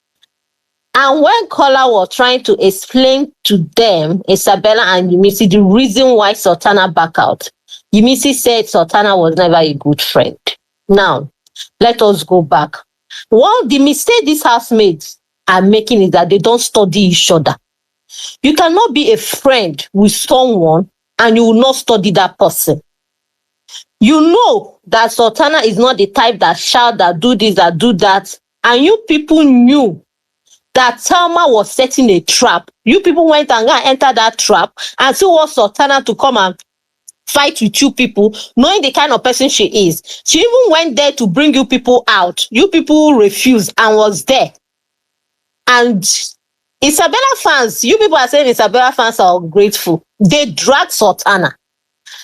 [SPEAKER 9] And when Kola was trying to explain to them, Isabella and Imisi, the reason why Sultana back out, Imisi said Sultana was never a good friend. Now, let us go back. Well, the mistake these housemates are making is that they don't study each other. You cannot be a friend with someone and you will not study that person. You know that Sultana is not the type that shout, that do this, that do that, and you people knew that Thelma was setting a trap. You people went and entered that trap and still want Sultana to come and fight with you people, knowing the kind of person she is. She even went there to bring you people out. You people refused and was there. And Isabella fans, you people are saying Isabella fans are grateful. They dragged Sultana.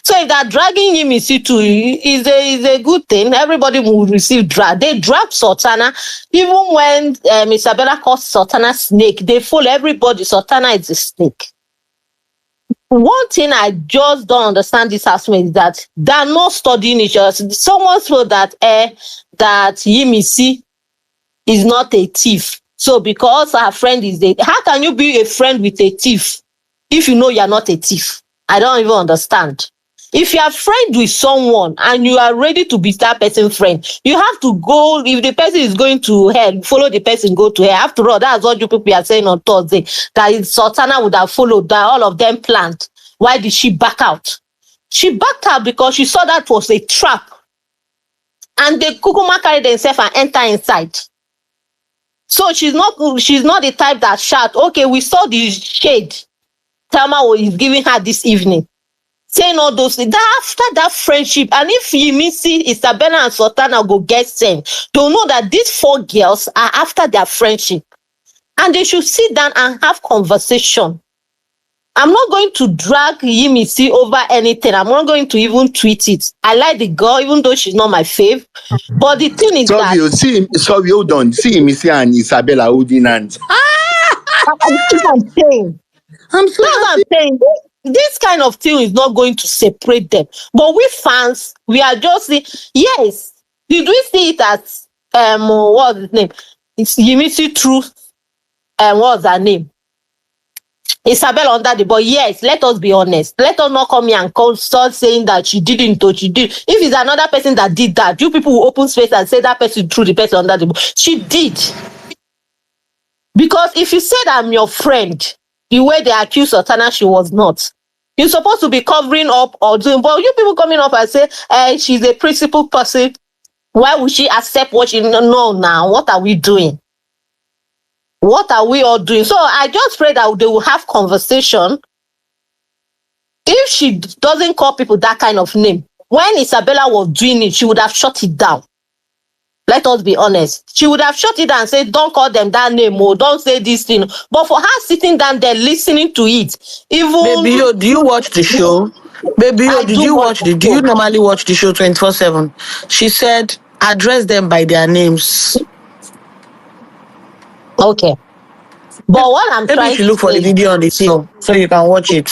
[SPEAKER 9] So if they're dragging Imisi too, is a good thing. Everybody will receive drag. They drag Sultana. Even when Isabella calls Sultana snake, they fool everybody. Sultana is a snake. One thing I just don't understand this housemate is that they're not studying each other. Someone told that that Imisi is not a thief. So because her friend is there, how can you be a friend with a thief if you know you're not a thief? I don't even understand. If you are friend with someone and you are ready to be that person's friend, you have to go. If the person is going to hell, follow the person, go to hell. After all, that's what you people are saying on Thursday, that Sultana would have followed, that all of them planned. Why did she back out? She backed out because she saw that was a trap. And the Kukuma carried themselves and enter inside. So she's not the type that shout, okay, we saw the shade Thelma is giving her this evening. Saying all those things. That after that friendship, and if Imisi, Isabella, and Sultana go get sent, they'll know that these 4 girls are after their friendship. And they should sit down and have conversation. I'm not going to drag Imisi over anything. I'm not going to even tweet it. I like the girl, even though she's not my fave. But the thing is
[SPEAKER 5] sorry, hold on. See Imisi and Isabella holding hands.
[SPEAKER 9] I'm saying. That's what I'm saying. This kind of thing is not going to separate them. But we fans, we are just saying, yes. Did we see it as what's his name? It's Imisi Truth. What's her name? Isabella under the boy. Yes, let us be honest. Let us not come here and start saying that she didn't or she did. If it's another person that did that, you people will open space and say that person threw the person under the boy. She did. Because if you said I'm your friend, the way they accuse Sultana, she was not. You're supposed to be covering up or doing, but you people coming up and say, she's a principled person. Why would she accept what she know now? What are we doing? What are we all doing? So I just pray that they will have conversation. If she doesn't call people that kind of name, when Isabella was doing it, she would have shut it down. Let us be honest. She would have shut it down and said, don't call them that name or don't say this thing. But for her sitting down there listening to it, even...
[SPEAKER 2] Baby, do you watch the show? Baby, do you normally watch the show 24/7? She said, address them by their names.
[SPEAKER 9] Okay. But what I'm
[SPEAKER 2] Maybe
[SPEAKER 9] trying
[SPEAKER 2] you should look for the video on the show so you can watch it.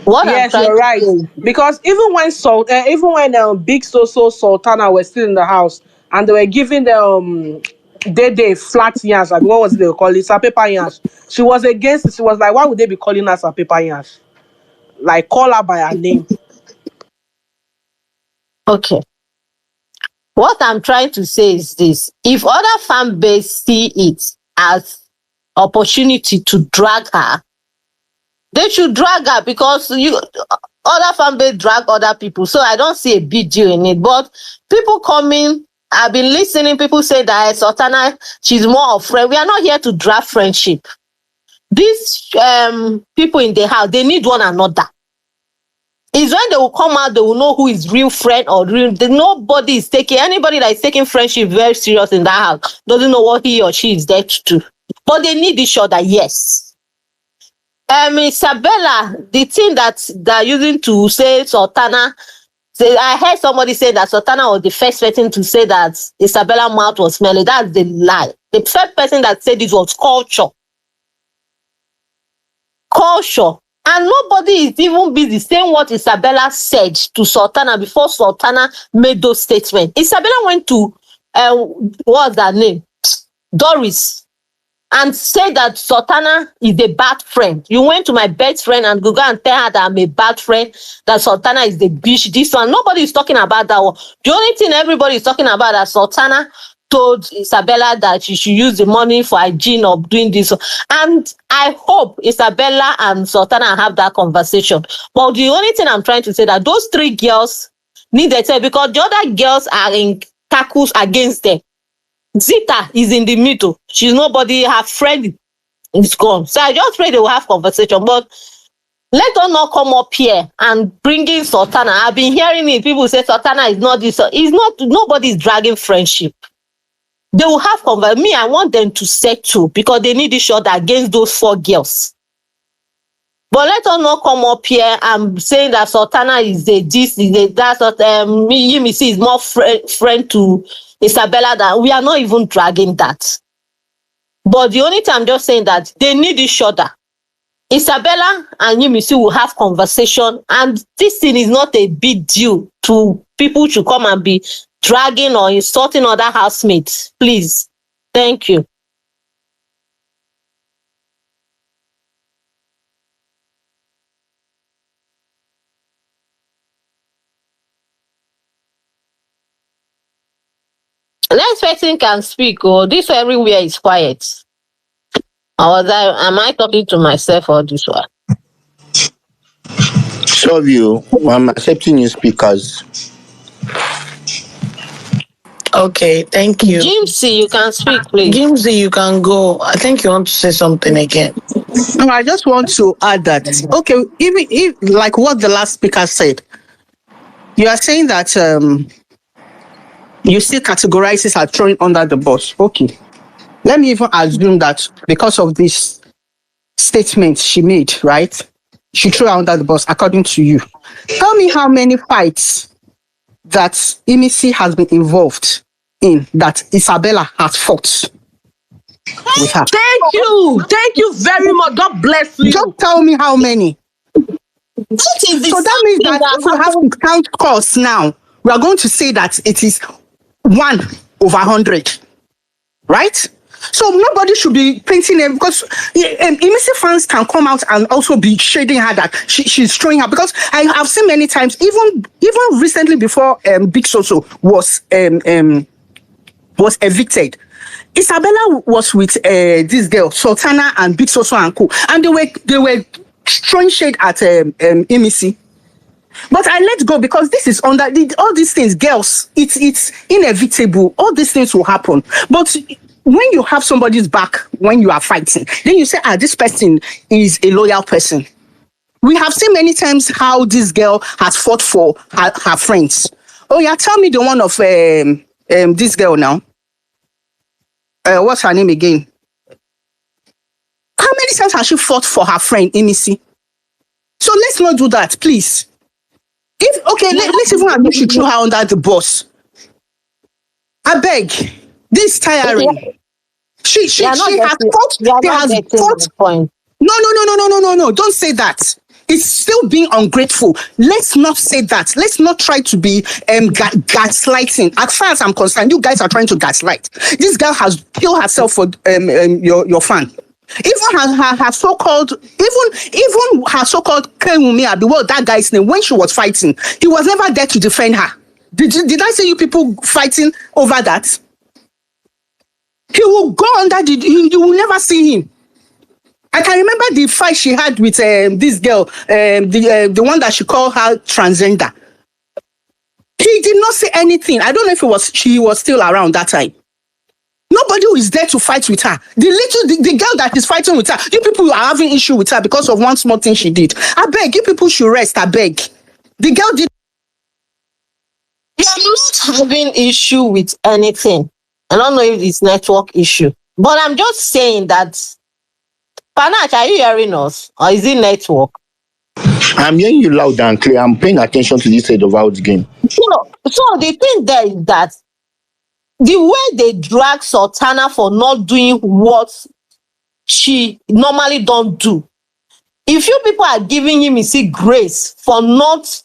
[SPEAKER 6] Yes, you're right. Because even when Big Soso Sultana were still in the house and they were giving the Day flat yash, like what was it they call it? Paper yash. She was against it. She was like, why would they be calling us a paper yash? Like call her by her name.
[SPEAKER 9] Okay. What I'm trying to say is this. If other fan base see it as opportunity to drag her, they should drag her because other fan base drag other people. So I don't see a big deal in it. But people coming, I've been listening, people say that Sultana, she's more of friend. We are not here to drag friendship. These people in the house, they need one another. It's when they will come out, they will know who is real friend or real. Nobody is taking, anybody that is taking friendship very serious in that house doesn't know what he or she is there to do. But they need each other, yes. Isabella, the thing that they're using to say Sultana, I heard somebody say that Sultana was the first person to say that Isabella's mouth was smelly. That's the lie. The first person that said it was culture. Culture. And nobody is even busy saying what Isabella said to Sultana before Sultana made those statements. Isabella went to what's her name? Doris, and say that Sultana is a bad friend. You went to my best friend and go and tell her that I'm a bad friend, that Sultana is the bitch, this one. Nobody is talking about that one. The only thing everybody is talking about that Sultana told Isabella that she should use the money for hygiene of doing this. And I hope Isabella and Sultana have that conversation. But the only thing I'm trying to say that those three girls need to tell, because the other girls are in cackles against them. Zita is in the middle. She's nobody. Her friend is gone. So I just pray they will have conversation. But let us not come up here and bring in Sultana. I've been hearing it. People say Sultana is not this. It's not. Nobody is dragging friendship. They will have conversation. Me, I want them to settle because they need each other against those four girls. But let us not come up here and saying that Sultana is a this, is a that. Imisi is more friend to Isabella than we are not even dragging that. But the only time I'm just saying that they need each other. Isabella and Imisi will have conversation, and this thing is not a big deal to people to come and be dragging or insulting other housemates. Please. Thank you. Next person can speak. Oh, this everywhere is quiet. Am I talking to myself or this one?
[SPEAKER 5] Sorry, I'm accepting you speakers.
[SPEAKER 2] Okay, thank you.
[SPEAKER 9] Jimsy, you can speak, please.
[SPEAKER 2] Jimsy, you can go. I think you want to say something again.
[SPEAKER 4] No, I just want to add that, okay, even if like what the last speaker said, you are saying that you still categorize it as throwing under the bus. Okay. Let me even assume that because of this statement she made, right? She threw her under the bus, according to you. Tell me how many fights that Imisi has been involved in that Isabella has fought with her.
[SPEAKER 6] Thank you very much. God bless you.
[SPEAKER 4] Just tell me how many.
[SPEAKER 9] That is the
[SPEAKER 4] So that means that if we have to count costs now, we are going to say that it is 1/100, right? So nobody should be painting them, because Imisi fans can come out and also be shading her that she's throwing her, because I have seen many times, even recently before Big Soso was evicted. Isabella was with this girl Sultana and Big Soso and Co, and they were throwing shade at Imisi. But I let go because this is under all these things, girls. It's inevitable. All these things will happen. But when you have somebody's back when you are fighting, then you say, this person is a loyal person. We have seen many times how this girl has fought for her friends. Oh yeah, tell me the one of this girl now. What's her name again? How many times has she fought for her friend Imisi? So let's not do that, please. Let's even admit she threw her under the bus. I beg, this tiring. She has fought. No. Don't say that. It's still being ungrateful. Let's not say that. Let's not try to be gaslighting. As far as I'm concerned, you guys are trying to gaslight. This girl has killed herself for your fan. Even her so-called Kewumi, that guy's name, when she was fighting, he was never there to defend her. Did I say you people fighting over that? He will go under you will never see him. I can remember the fight she had with this girl, the one that she called her transgender. He did not say anything. I don't know if she was still around that time. Nobody who is there to fight with her. The girl that is fighting with her, you people are having issue with her because of one small thing she did. I beg, you people should rest, I beg. The girl did.
[SPEAKER 9] We are not having issue with anything. I don't know if it's network issue. But I'm just saying that, Panache, are you hearing us? Or is it network?
[SPEAKER 5] I'm hearing you loud and clear. I'm paying attention to this side of our game.
[SPEAKER 9] So the thing there is that the way they drag Sultana for not doing what she normally don't do. If you people are giving him grace for not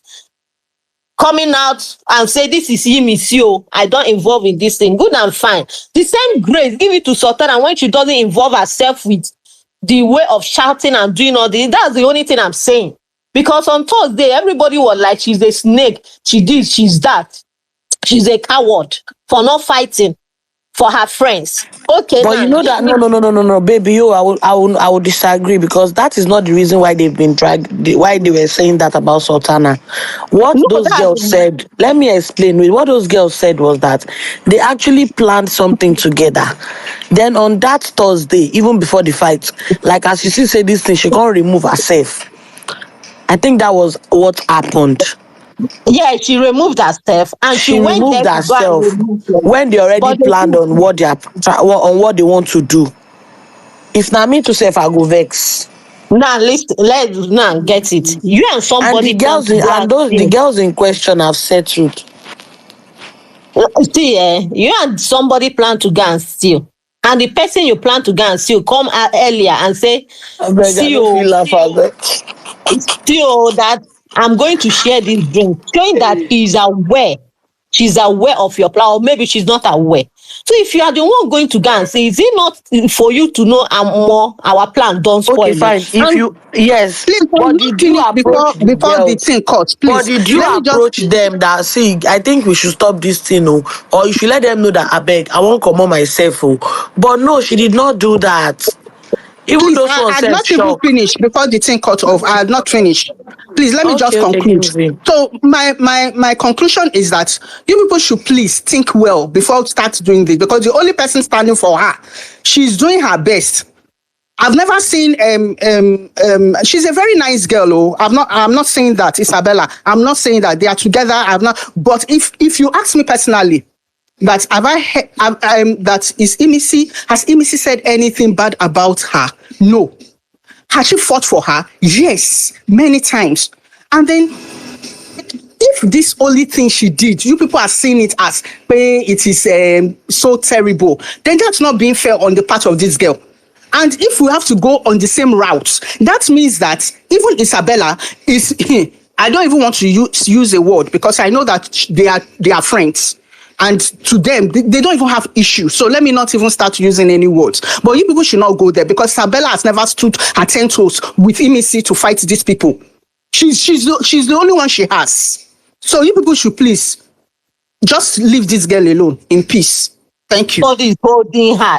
[SPEAKER 9] coming out and say this is Imisi, I don't involve in this thing. Good and fine. The same grace, give it to Sultana when she doesn't involve herself with the way of shouting and doing all this. That's the only thing I'm saying. Because on Thursday, everybody was like, she's a snake, she this, she's that. She's a coward for not fighting for her friends. Okay,
[SPEAKER 2] But you
[SPEAKER 9] now
[SPEAKER 2] know that no, baby, I will disagree, because that is not the reason why they've been why they were saying that about Sultana. What
[SPEAKER 9] no,
[SPEAKER 2] those
[SPEAKER 9] that's
[SPEAKER 2] girls said, let me explain. What those girls said was that they actually planned something together. Then on that Thursday, even before the fight, like as you see, say this thing, she can't remove herself. I think that was what happened.
[SPEAKER 9] yeah, she removed herself and she
[SPEAKER 2] She
[SPEAKER 9] went there
[SPEAKER 2] removed
[SPEAKER 9] to go and
[SPEAKER 2] herself
[SPEAKER 9] remove them.
[SPEAKER 2] when they already
[SPEAKER 9] But they
[SPEAKER 2] planned on what they want to do. If na me to say, if I go vex.
[SPEAKER 9] now let's now get it. You and
[SPEAKER 2] And the
[SPEAKER 9] somebody plan
[SPEAKER 2] girls
[SPEAKER 9] to go and
[SPEAKER 2] the
[SPEAKER 9] steal.
[SPEAKER 2] girls in question have settled.
[SPEAKER 9] See, you and somebody plan to go and steal. And the person you plan to go and steal come out earlier and say,
[SPEAKER 2] I beg, I
[SPEAKER 9] see
[SPEAKER 2] don't feel laugh at that.
[SPEAKER 9] still that I'm going to share this drink, showing that he's aware. She's aware of your plan, or maybe she's not aware. So if you are the one going to go and say, is it not for you to know more our plan don't
[SPEAKER 2] Okay,
[SPEAKER 9] spoil it?
[SPEAKER 2] fine. If
[SPEAKER 9] And
[SPEAKER 2] you yes,
[SPEAKER 4] Please, can
[SPEAKER 2] but
[SPEAKER 4] you
[SPEAKER 2] did you
[SPEAKER 4] finish
[SPEAKER 2] approach the
[SPEAKER 4] before the
[SPEAKER 2] girls?
[SPEAKER 4] thing cuts,
[SPEAKER 2] But
[SPEAKER 4] please?
[SPEAKER 2] did you
[SPEAKER 4] Let me just
[SPEAKER 2] approach them that, see, I think we should stop this thing, or you should let them know that I beg, I won't come on myself, But no, she did not do that. Even
[SPEAKER 4] please,
[SPEAKER 2] those
[SPEAKER 4] I
[SPEAKER 2] ones
[SPEAKER 4] had
[SPEAKER 2] self
[SPEAKER 4] not even
[SPEAKER 2] shock.
[SPEAKER 4] finished before the thing cut off. I had not finished. Please let me just
[SPEAKER 2] Okay, give
[SPEAKER 4] conclude.
[SPEAKER 2] me.
[SPEAKER 4] So my conclusion is that you people should please think well before start doing this, because the only person standing for her, she's doing her best. I've never seen she's a very nice girl. Oh, I'm not saying that, Isabella. I'm not saying that they are together. I've not, but if you ask me personally, that have I that is Imisi, has Imisi said anything bad about her? No. Has she fought for her? Yes, many times. And then if this only thing she did, you people are seeing it as it is so terrible, then that's not being fair on the part of this girl. And if we have to go on the same route, that means that even Isabella is I don't even want to use a word, because I know that they are friends. And to them, they don't even have issues. So let me not even start using any words. But you people should not go there, because Isabella has never stood her 10 toes with Imisi to fight these people. She's the only one she has. So you people should please just leave this girl alone in peace. Thank you.
[SPEAKER 9] somebody is holding her.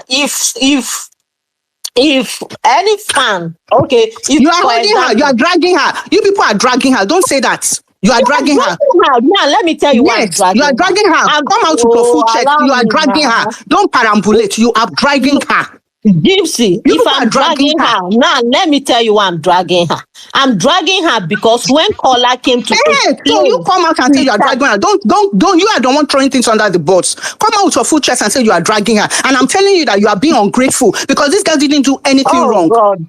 [SPEAKER 9] If any fan, okay, if
[SPEAKER 4] You are
[SPEAKER 9] for
[SPEAKER 4] holding her.
[SPEAKER 9] example,
[SPEAKER 4] You are dragging her. You people are dragging her. Don't say that. You are
[SPEAKER 9] you are
[SPEAKER 4] dragging her.
[SPEAKER 9] dragging her. Now let me tell you why I'm
[SPEAKER 4] Yes, you
[SPEAKER 9] dragging
[SPEAKER 4] are
[SPEAKER 9] her.
[SPEAKER 4] dragging her.
[SPEAKER 9] I'm
[SPEAKER 4] Come out with your
[SPEAKER 9] oh
[SPEAKER 4] full chest.
[SPEAKER 9] allow
[SPEAKER 4] You are
[SPEAKER 9] me
[SPEAKER 4] dragging her.
[SPEAKER 9] now.
[SPEAKER 4] Don't perambulate. You are dragging her.
[SPEAKER 9] Gypsy,
[SPEAKER 4] You
[SPEAKER 9] if
[SPEAKER 4] people are
[SPEAKER 9] I'm
[SPEAKER 4] dragging
[SPEAKER 9] dragging
[SPEAKER 4] her.
[SPEAKER 9] her, now let me tell you why I'm dragging her. I'm dragging her because when Kola came to
[SPEAKER 4] Hey, so you
[SPEAKER 9] explain
[SPEAKER 4] come out and say you are
[SPEAKER 9] Twitter,
[SPEAKER 4] dragging her. Don't. You are the one throwing things under the bus. Come out with your full chest and say you are dragging her. And I'm telling you that you are being ungrateful, because this girl didn't do anything
[SPEAKER 9] oh
[SPEAKER 4] wrong.
[SPEAKER 9] God,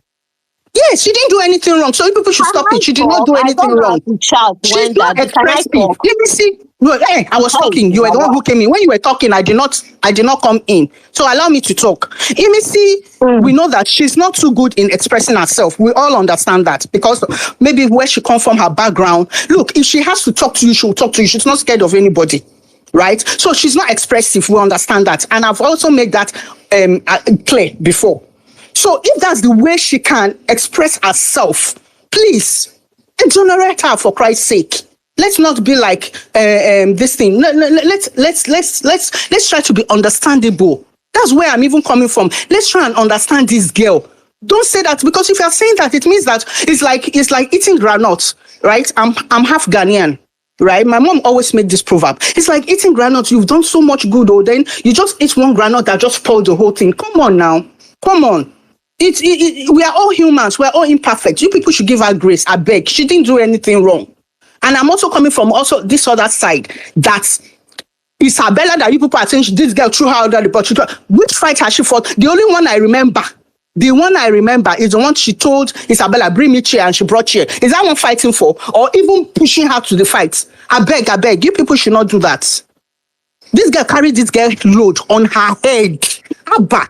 [SPEAKER 4] Yes, she didn't do anything wrong. So you people should
[SPEAKER 9] can
[SPEAKER 4] stop
[SPEAKER 9] I
[SPEAKER 4] it. She did not
[SPEAKER 9] talk?
[SPEAKER 4] do
[SPEAKER 9] I
[SPEAKER 4] anything
[SPEAKER 9] don't know how
[SPEAKER 4] wrong.
[SPEAKER 9] to shout
[SPEAKER 4] She's
[SPEAKER 9] when
[SPEAKER 4] not
[SPEAKER 9] that. Can I
[SPEAKER 4] expressive.
[SPEAKER 9] talk?
[SPEAKER 4] Let me see. No, hey, I was
[SPEAKER 9] Hey,
[SPEAKER 4] talking. You were the one who came in. When you were talking, I did not come in. So allow me to talk. Imisi, we know that she's not too good in expressing herself. We all understand that, because maybe where she come from, her background. Look, if she has to talk to you, she'll talk to you. She's not scared of anybody. Right? So she's not expressive. We understand that. And I've also made that clear before. So if that's the way she can express herself, please exonerate her, for Christ's sake. Let's not be like this thing. Let's try to be understandable. That's where I'm even coming from. Let's try and understand this girl. Don't say that, because if you're saying that, it means that it's like eating granuts, right? I'm half Ghanaian. Right, my mom always made this proverb. It's like eating granuts. You've done so much good, then you just eat one granite that just spoiled the whole thing. Come on now, come on. We are all humans. We are all imperfect. You people should give her grace. I beg. She didn't do anything wrong. And I'm also coming from also this other side, that Isabella, that you people are saying this girl threw her under the bus. Which fight has she fought? The only one I remember. The one I remember is the one she told Isabella, bring me chair, and she brought chair. Is that one fighting for? Or even pushing her to the fight? I beg. You people should not do that. This girl carried this girl load on her head. Abba.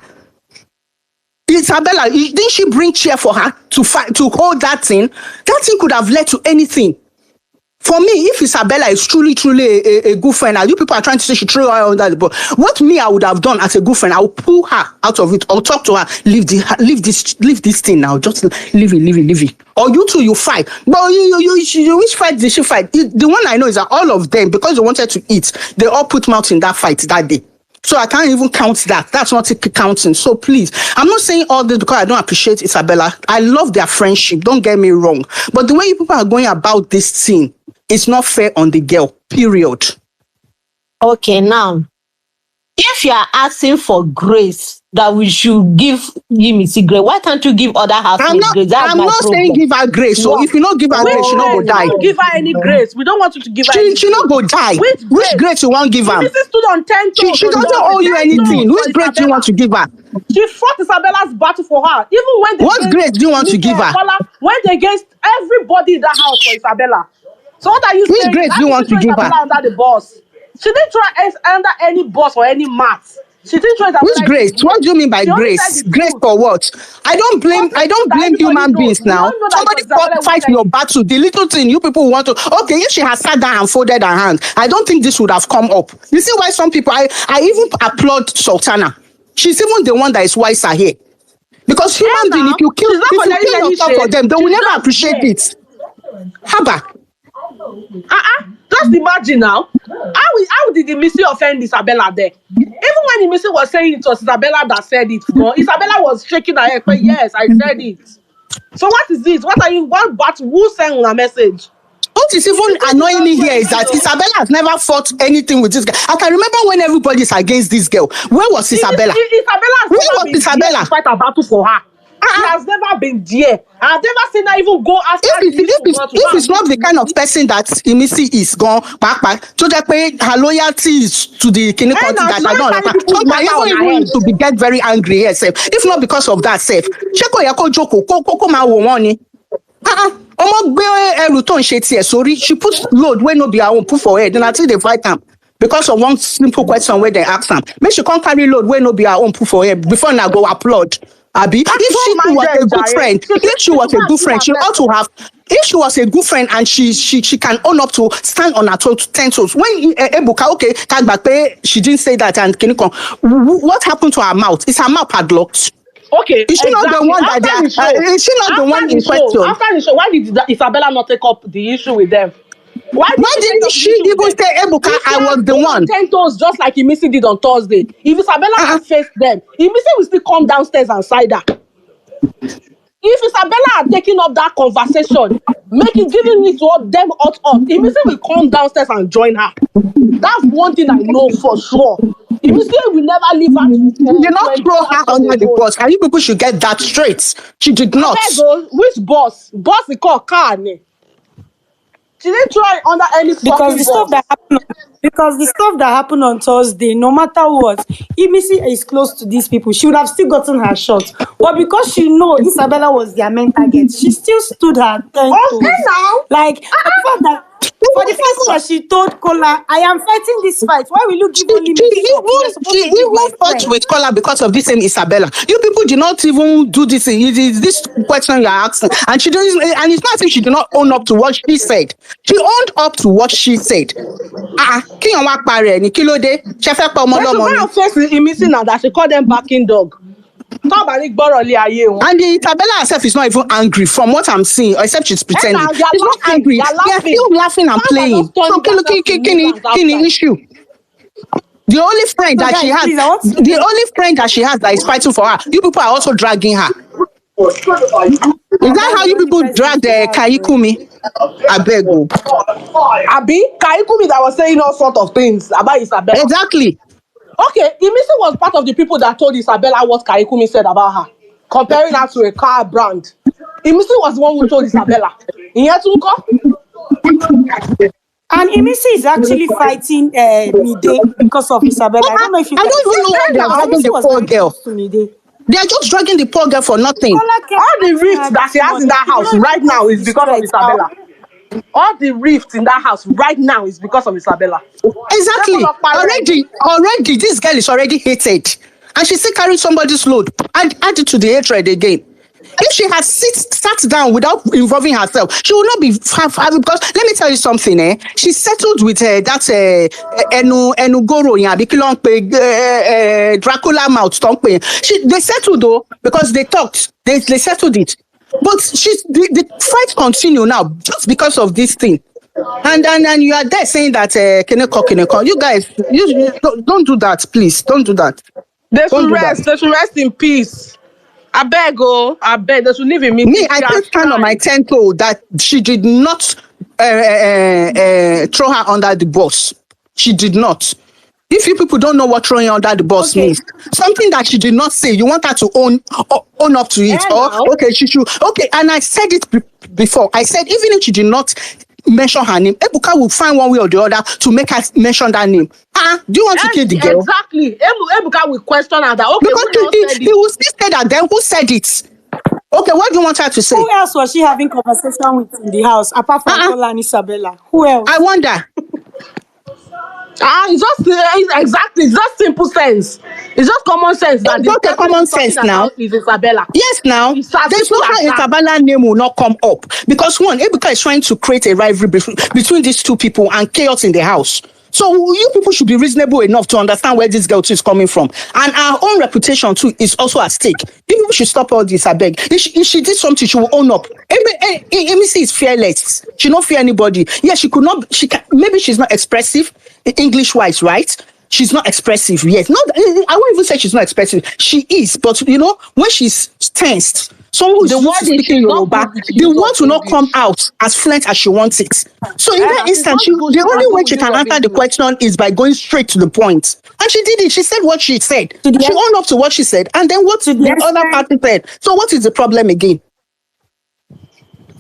[SPEAKER 4] Isabella, didn't she bring chair for her to fight, to hold that thing? That thing could have led to anything. For me, if Isabella is truly a good friend, and you people are trying to say she threw her under the bus, what me I would have done as a good friend, I would pull her out of it or talk to her, leave this thing now, just leave it. Or you two, you fight. But which fight did she fight? The one I know is that all of them, because they wanted to eat, they all put mouth in that fight that day. So I can't even count that. That's not counting. So please, I'm not saying all this because I don't appreciate Isabella. I love their friendship. Don't get me wrong. But the way people are going about this thing, it's not fair on the girl. Period.
[SPEAKER 9] Okay, now, if you are asking for grace that we should give Imisi grace, why can't you give other housemates grace? That's
[SPEAKER 4] I'm
[SPEAKER 9] my
[SPEAKER 4] not
[SPEAKER 9] problem.
[SPEAKER 4] saying give her grace. So if you not give her
[SPEAKER 6] Which
[SPEAKER 4] grace, she not go
[SPEAKER 6] grace?
[SPEAKER 4] die.
[SPEAKER 6] Don't give her any grace. We don't want you to give her any
[SPEAKER 4] She not go die. Which grace you want give her?
[SPEAKER 6] Imisi stood on 10 toes.
[SPEAKER 4] She doesn't owe you anything. Which grace do you want to give her?
[SPEAKER 6] She fought Isabella's battle for her. Even when they
[SPEAKER 4] What grace do you want to give her?
[SPEAKER 6] Went against everybody in that house for Isabella. So what are you
[SPEAKER 4] Which
[SPEAKER 6] saying?
[SPEAKER 4] grace do you want to give her?
[SPEAKER 6] Isabella under the boss. She didn't try under any boss or any mat. She didn't try.
[SPEAKER 4] Which grace? What do you mean by grace? Grace for what? I don't blame human beings now. Somebody fight your battle. The little thing you people want to, okay, if she has sat down and folded her hands, I don't think this would have come up. You see why some people, I even applaud Sultana. She's even the one that is wiser here. Because human being, if you kill yourself for them, they will never appreciate it. Haba.
[SPEAKER 6] Just imagine now. How did Imisi offend Isabella there? Even when Imisi was saying it was Isabella that said it, Isabella was shaking her head. But yes, I said it. So what is this? What battle? Who sent a message?
[SPEAKER 4] What is even annoying me here is that Isabella has never fought anything with this girl. I can remember when everybody's against this girl. Where was Isabella? Where was Isabella?
[SPEAKER 6] To fight a battle for her. She has never been there. I've never seen her even go after
[SPEAKER 4] if it's not the kind of person that Imisi is gone back, so that her loyalty is to the Kini country that I don't understand. Sometimes even to be get very angry herself. If not because of that self. Sheko yako joko koko ma wo won ni. She puts load where no be her own put for her. Then I think they fight them. Because of one simple question where they ask them. Make she can't carry load where no be her own put for her before now go applaud. Abi, if she was a good friend, she ought to have. If she was a good friend and she can own up to stand on her 10 toes. When Ibuka, okay, she didn't say that and what happened to her mouth? Is her mouth padlocked?
[SPEAKER 6] Okay,
[SPEAKER 4] is she not the one is she not the one in question?
[SPEAKER 6] After the show, why did Isabella not take up the issue with them? Why
[SPEAKER 4] didn't she even say, Ibuka, I was the one?
[SPEAKER 6] 10 toes, just like Imisi did on Thursday. If Isabella had faced them, Imisi will still come downstairs and side her. If Isabella had taken up that conversation, giving it to them hot, Imisi will come downstairs and join her. That's one thing I know for sure. Imisi will never leave her.
[SPEAKER 4] You did not throw her under the bus. And you people should get that straight. She did not.
[SPEAKER 6] Which boss? Boss is called Kane. She didn't try under any
[SPEAKER 8] because the stuff that happened on Thursday, no matter what, Imisi is close to these people. She would have still gotten her shot. But because she know Isabella was their main target, she still stood her 10 toes.
[SPEAKER 6] Now.
[SPEAKER 8] Like for the fact that she told Kola, I am fighting this fight. Why will you give only me?
[SPEAKER 4] She even fought with Kola because of this same Isabella. You people did not even do this. This question you're asking, and she doesn't. And it's not as if she did not own up to what she said. She owned up to what she said. Kí on wá parẹ́ ni kí ló dé? Ṣé fẹ́ pa ọmọ lọ́mọ ni?
[SPEAKER 6] She face Imisi now that she called them backing dog. And
[SPEAKER 4] the Isabella herself is not even angry from what I'm seeing, except she's pretending. She's not angry. They're still laughing and playing. So, kini issue. The only friend that she has, that is fighting for her, you people are also dragging her. Is that how you people drag the Kaikumi? I beg you.
[SPEAKER 6] Abi, Kaikumi that was saying all sorts of things about Isabella.
[SPEAKER 4] Exactly.
[SPEAKER 6] Okay, Imisi was part of the people that told Isabella what Kaikumi said about her, comparing her to a car brand. Imisi was the one who told Isabella.
[SPEAKER 8] And Imisi is actually fighting Mide because of Isabella. I don't know if you
[SPEAKER 4] I don't even know why they are dragging the poor girl. They are just dragging the poor girl for nothing.
[SPEAKER 6] All the rifts that she has in that house right now is because of Isabella. All the rifts in that house right now is because of Isabella.
[SPEAKER 4] Exactly. Already, this girl is already hated. And she still carrying somebody's load. Add it to the hatred again. If she has sat down without involving herself, she will not be having. Because let me tell you something, she settled with that Enugoro in Abikilon Dracula mouth. They settled though because they talked. They settled it. But the fight continue now just because of this thing. And you are there saying that Kineko. You guys, you don't do that, please. Don't do that.
[SPEAKER 6] They
[SPEAKER 4] Don't
[SPEAKER 6] should
[SPEAKER 4] do
[SPEAKER 6] rest.
[SPEAKER 4] that.
[SPEAKER 6] They should rest in peace. I beg, oh, I beg. They should leave him in
[SPEAKER 4] Me,
[SPEAKER 6] peace.
[SPEAKER 4] I
[SPEAKER 6] She has
[SPEAKER 4] still stand on my
[SPEAKER 6] tried.
[SPEAKER 4] 10 toe that she did not throw her under the bus. She did not. If you people don't know what throwing under the bus
[SPEAKER 8] Okay.
[SPEAKER 4] means, something that she did not say, you want her to own up to it. Or
[SPEAKER 6] Now,
[SPEAKER 4] okay, she should. Okay, and I said it before. I said even if she did not mention her name, Ebuka will find one way or the other to make her mention that name. Do you want to kill the girl?
[SPEAKER 6] exactly. Ebuka will question her that, okay,
[SPEAKER 4] Because
[SPEAKER 6] who now said
[SPEAKER 4] he
[SPEAKER 6] it?
[SPEAKER 4] will still say that. Then who said it? Okay, what do you want her to say?
[SPEAKER 8] Who else was she having conversation with in the house apart from Tola and Isabella? Who else?
[SPEAKER 4] I wonder.
[SPEAKER 6] It's just exactly. It's just simple sense. It's just common sense that
[SPEAKER 4] It's
[SPEAKER 6] the
[SPEAKER 4] not a
[SPEAKER 6] person
[SPEAKER 4] common
[SPEAKER 6] she's talking
[SPEAKER 4] sense now.
[SPEAKER 6] about is Isabella.
[SPEAKER 4] Yes, now
[SPEAKER 6] It's as
[SPEAKER 4] there's
[SPEAKER 6] simple
[SPEAKER 4] no how
[SPEAKER 6] as that.
[SPEAKER 4] Isabella name will not come up because one, Ebuka is trying to create a rivalry between these two people and chaos in the house. So you people should be reasonable enough to understand where this girl too is coming from, and our own reputation too is also at stake. You people should stop all this. I beg. If she did something, she will own up. Imisi is fearless. She don't fear anybody. Yeah, she could not. She can, maybe she's not expressive, English wise, right? She's not expressive yet. Not, I won't even say she's not expressive. She is, but you know, when she's tensed, someone who's
[SPEAKER 6] The
[SPEAKER 4] used
[SPEAKER 6] word
[SPEAKER 4] to
[SPEAKER 6] is
[SPEAKER 4] speaking
[SPEAKER 6] she's not
[SPEAKER 4] Yoruba,
[SPEAKER 6] good with
[SPEAKER 4] the
[SPEAKER 6] use
[SPEAKER 4] words
[SPEAKER 6] of
[SPEAKER 4] will not come
[SPEAKER 6] English.
[SPEAKER 4] out as fluent as she wants it. So in that
[SPEAKER 6] She's
[SPEAKER 4] instance,
[SPEAKER 6] not good.
[SPEAKER 4] the
[SPEAKER 6] She's not
[SPEAKER 4] only
[SPEAKER 6] good
[SPEAKER 4] way
[SPEAKER 6] with
[SPEAKER 4] she
[SPEAKER 6] use
[SPEAKER 4] can
[SPEAKER 6] of
[SPEAKER 4] answer the
[SPEAKER 6] English.
[SPEAKER 4] question is by going straight to the point. And she did it. She said what she said.
[SPEAKER 8] To the
[SPEAKER 4] She
[SPEAKER 8] end-
[SPEAKER 4] owned up to what she said, and then what
[SPEAKER 8] To the
[SPEAKER 4] the other
[SPEAKER 8] extent-
[SPEAKER 4] party said. So what is the problem again?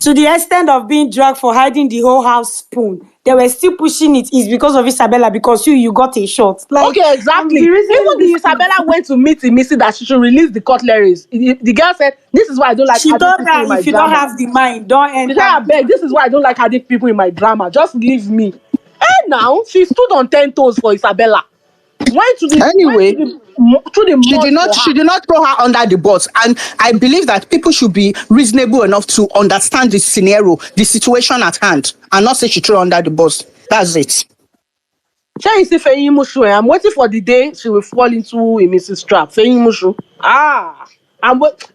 [SPEAKER 8] To the extent of being dragged for hiding the whole house spoon. They were still pushing it is because of Isabella, because you got a shot. Like,
[SPEAKER 6] Okay, exactly.
[SPEAKER 8] the reason
[SPEAKER 6] Even the
[SPEAKER 8] this
[SPEAKER 6] Isabella went to meet Imisi that she should release the cutleries. The girl said, "This is why I don't like
[SPEAKER 8] she
[SPEAKER 6] having
[SPEAKER 8] told
[SPEAKER 6] people
[SPEAKER 8] her,
[SPEAKER 6] in my
[SPEAKER 8] if you don't
[SPEAKER 6] drama."
[SPEAKER 8] have the mind, don't
[SPEAKER 6] She
[SPEAKER 8] enter.
[SPEAKER 6] said, "I beg, this is why I don't like having people in my drama. Just leave me." And now she stood on 10 toes for Isabella. Went to the
[SPEAKER 4] Anyway,
[SPEAKER 6] through the
[SPEAKER 4] She
[SPEAKER 6] mud
[SPEAKER 4] did not.
[SPEAKER 6] for
[SPEAKER 4] She
[SPEAKER 6] her.
[SPEAKER 4] did not throw her under the bus, and I believe that people should be reasonable enough to understand the scenario, the situation at hand, and not say she threw her under the bus. That's it.
[SPEAKER 6] Shey you see Feyin Mushu, I'm waiting for the day she will fall into Imisi's trap. Feyin Mushu.